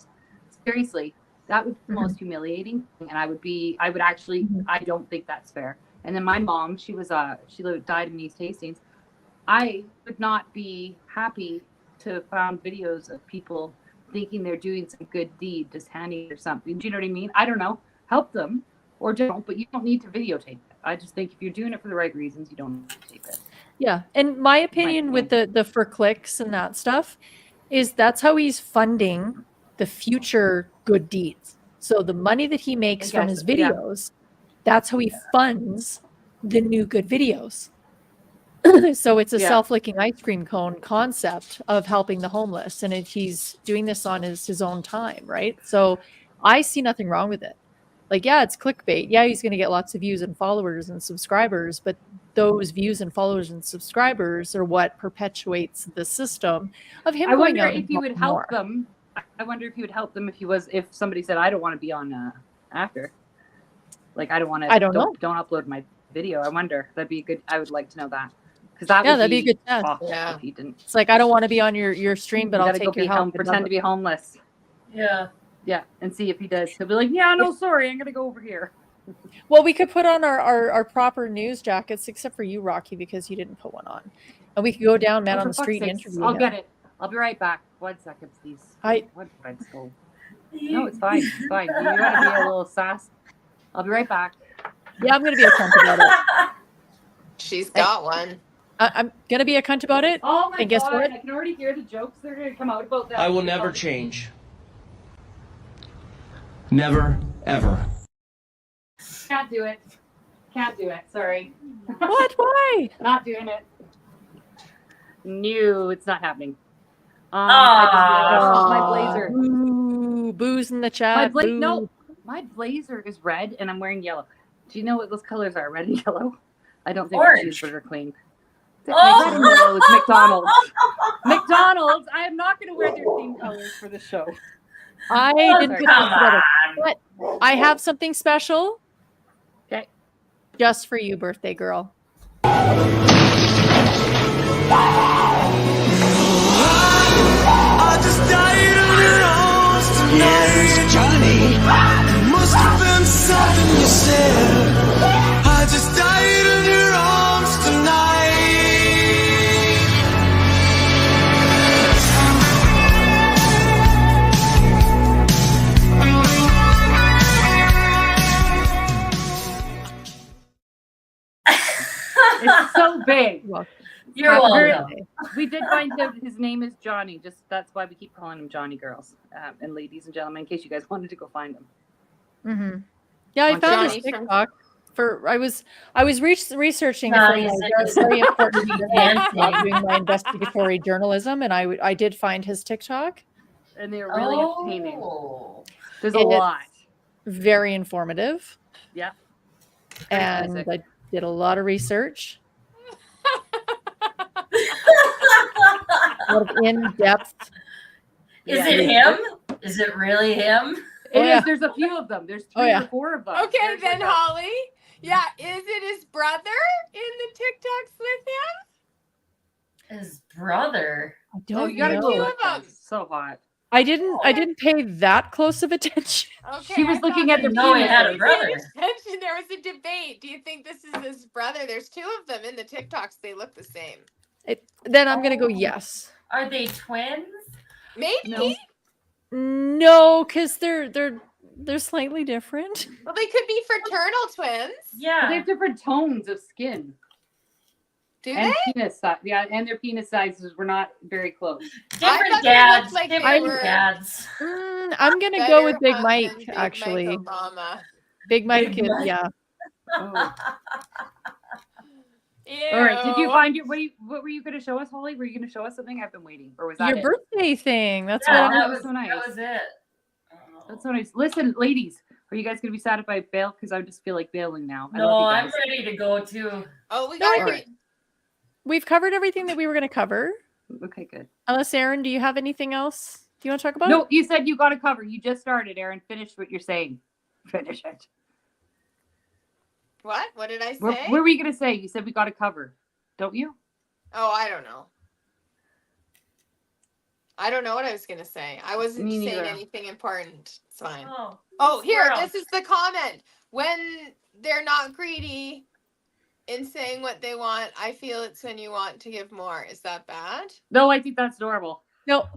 seriously, that would be the most humiliating thing. And I would actually, I don't think that's fair. And then my mom, she died in East Hastings. I would not be happy to found videos of people thinking they're doing some good deed, just handing or something. Do you know what I mean? I don't know. Help them or don't, but you don't need to videotape it. I just think if you're doing it for the right reasons, you don't need to tape it. Yeah, and my opinion with the for clicks and that stuff is that's how he's funding the future good deeds. So the money that he makes from his videos, that's how he funds the new good videos. So it's a self-licking ice cream cone concept of helping the homeless, and he's doing this on his own time, right? So I see nothing wrong with it. Like, yeah, it's clickbait. Yeah, he's going to get lots of views and followers and subscribers, but those views and followers and subscribers are what perpetuates the system of him. I wonder if he would help them. I wonder if he would help them if somebody said, I don't want to be on after. Like, I don't want to. I don't know. Don't upload my video. I wonder. That'd be good. I would like to know that. Because that'd be a good test. Yeah. If he didn't. It's like, I don't want to be on your stream, but I'll take your help. Pretend to be homeless. Yeah. Yeah, and see if he does. He'll be like, yeah, no, sorry, I'm gonna go over here. Well, we could put on our proper news jackets, except for you, Rocky, because you didn't put one on. And we could go down, man, on the street and interview I'll him. get it. I'll be right back. 1 second, please. What did I go? No, it's fine. It's fine. You want to be a little sass? I'll be right back. Yeah, I'm gonna be a cunt about it. She's got one. I'm gonna be a cunt about it. Oh my and guess God, what? I can already hear the jokes that are gonna come out about that. I will never change. Never, ever. Can't do it. Can't do it. Sorry. What? Why? Not doing it. No, it's not happening. Oh, my blazer. Ooh, booze in the chat. No, my blazer is red and I'm wearing yellow. Do you know what those colors are? Red and yellow? I don't think the cheeseburger clean. Red and yellow is McDonald's. McDonald's. I am not going to wear their theme colors for the show. I didn't put this together, but I have something special. Okay. Just for you, birthday girl. I just died on your arms tonight. Here's Johnny. It must have been something you said. I just died on your arms tonight. It's so big. You're welcome. We did find out his name is Johnny. Just that's why we keep calling him Johnny Girls. And ladies and gentlemen, in case you guys wanted to go find him. Mm-hmm. Yeah, I found his TikTok. I was researching for my very important exam, doing my investigatory journalism, and I did find his TikTok. And they're really entertaining. There's a lot. Very informative. Yeah. And I did a lot of research. A lot of in-depth. Is it him? Is it really him? It is. There's a few of them. There's 3 or 4 of them. Okay, There's then like Holly. Yeah, is it his brother in the TikToks with him? His brother. I don't you gotta know. go look at them. So hot. I didn't pay that close of attention. Okay, She was looking at their No, he had a Pay brother. attention. There was a debate. Do you think this is his brother? There's 2 of them in the TikToks. They look the same. Then I'm gonna go yes. Are they twins? Maybe. No, because they're slightly different. Well, they could be fraternal twins. But they have different tones of skin. Do and they? penis size. Yeah, and their penis sizes were not very close. Different dads. Different dads. I'm gonna go with Big Mike, actually. Big Mike, yeah. All right. Did you find your? What were you going to show us, Holly? Were you going to show us something? I've been waiting, or was that Your birthday thing? That's Yeah, what that was so nice. That was it. That's so nice. Listen, ladies, Are you guys gonna be sad if I bail? Because I just feel like bailing now. I No, love you I'm guys. ready to go too. Oh, we No, got I think we've covered everything that we were going to cover. Okay, good. Unless, Aaron, do you have anything else you want to talk about? No, you said you got to cover. You just started, Aaron. Finish what you're saying. Finish it. What? What did I say? What were you gonna say? You said we got to cover, don't you? Oh, I don't know. I don't know what I was gonna say. I wasn't Me saying neither. anything important. It's fine. Oh, Oh, here, squirrel. this is the comment. When they're not greedy in saying what they want, I feel it's when you want to give more. Is that bad? No, I think that's normal. No.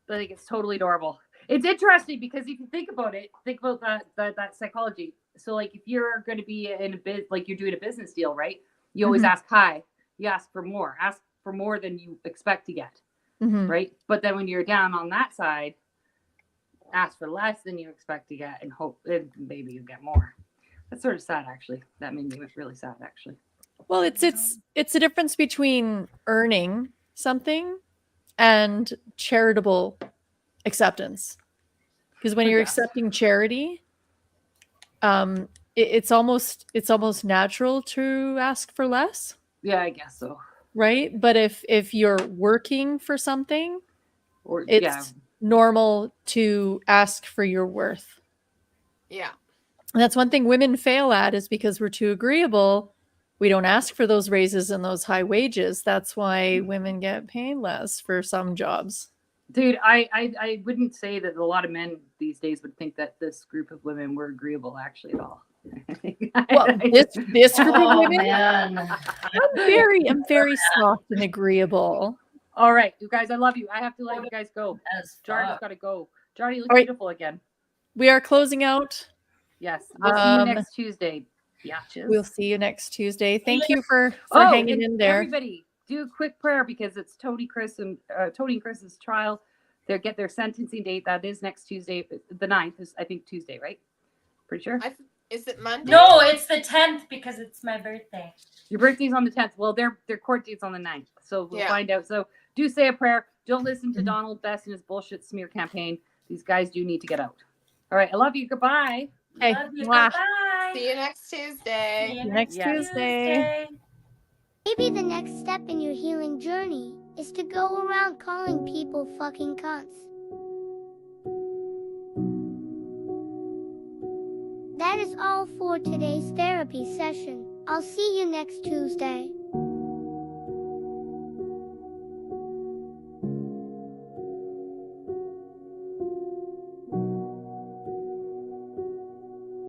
I think it's totally normal. It's interesting because if you think about it, think about that psychology. So, like, if you're going to be in a biz, like you're doing a business deal, right? You always ask high. You ask for more. Ask for more than you expect to get, right? But then when you're down on that side, ask for less than you expect to get, and hope maybe you get more. That's sort of sad, actually. That made me really sad, actually. Well, it's a difference between earning something and charitable acceptance. Because when you're accepting charity, it's almost natural to ask for less. Yeah, I guess so. Right? But if you're working for something, or it's normal to ask for your worth. Yeah. And that's one thing women fail at, is because we're too agreeable. We don't ask for those raises and those high wages. That's why women get paid less for some jobs. Dude, I wouldn't say that a lot of men these days would think that this group of women were agreeable actually at all. Well, this group of women, man. I'm very soft and agreeable. All right, you guys, I love you. I have to let you guys go. Jardy's got to go. Jardy looks beautiful again. We are closing out. Yes, we'll see you next Tuesday. Yeah, we'll see you next Tuesday. Thank you for Oh, hanging and in there. Everybody, do a quick prayer because it's Tony and Chris's trial. They get their sentencing date. That is next Tuesday. The 9th is, I think, Tuesday, right? Pretty sure. Is it Monday? No, it's the 10th because it's my birthday. Your birthday's on the 10th. Well, their court date's on the 9th. So we'll find out. So do say a prayer. Don't listen to Donald Best and his bullshit smear campaign. These guys do need to get out. All right. I love you. Goodbye. Hey, Love you. Bye. See you next Tuesday. See you next Tuesday. Maybe the next step in your healing journey is to go around calling people fucking cunts. That is all for today's therapy session. I'll see you next Tuesday.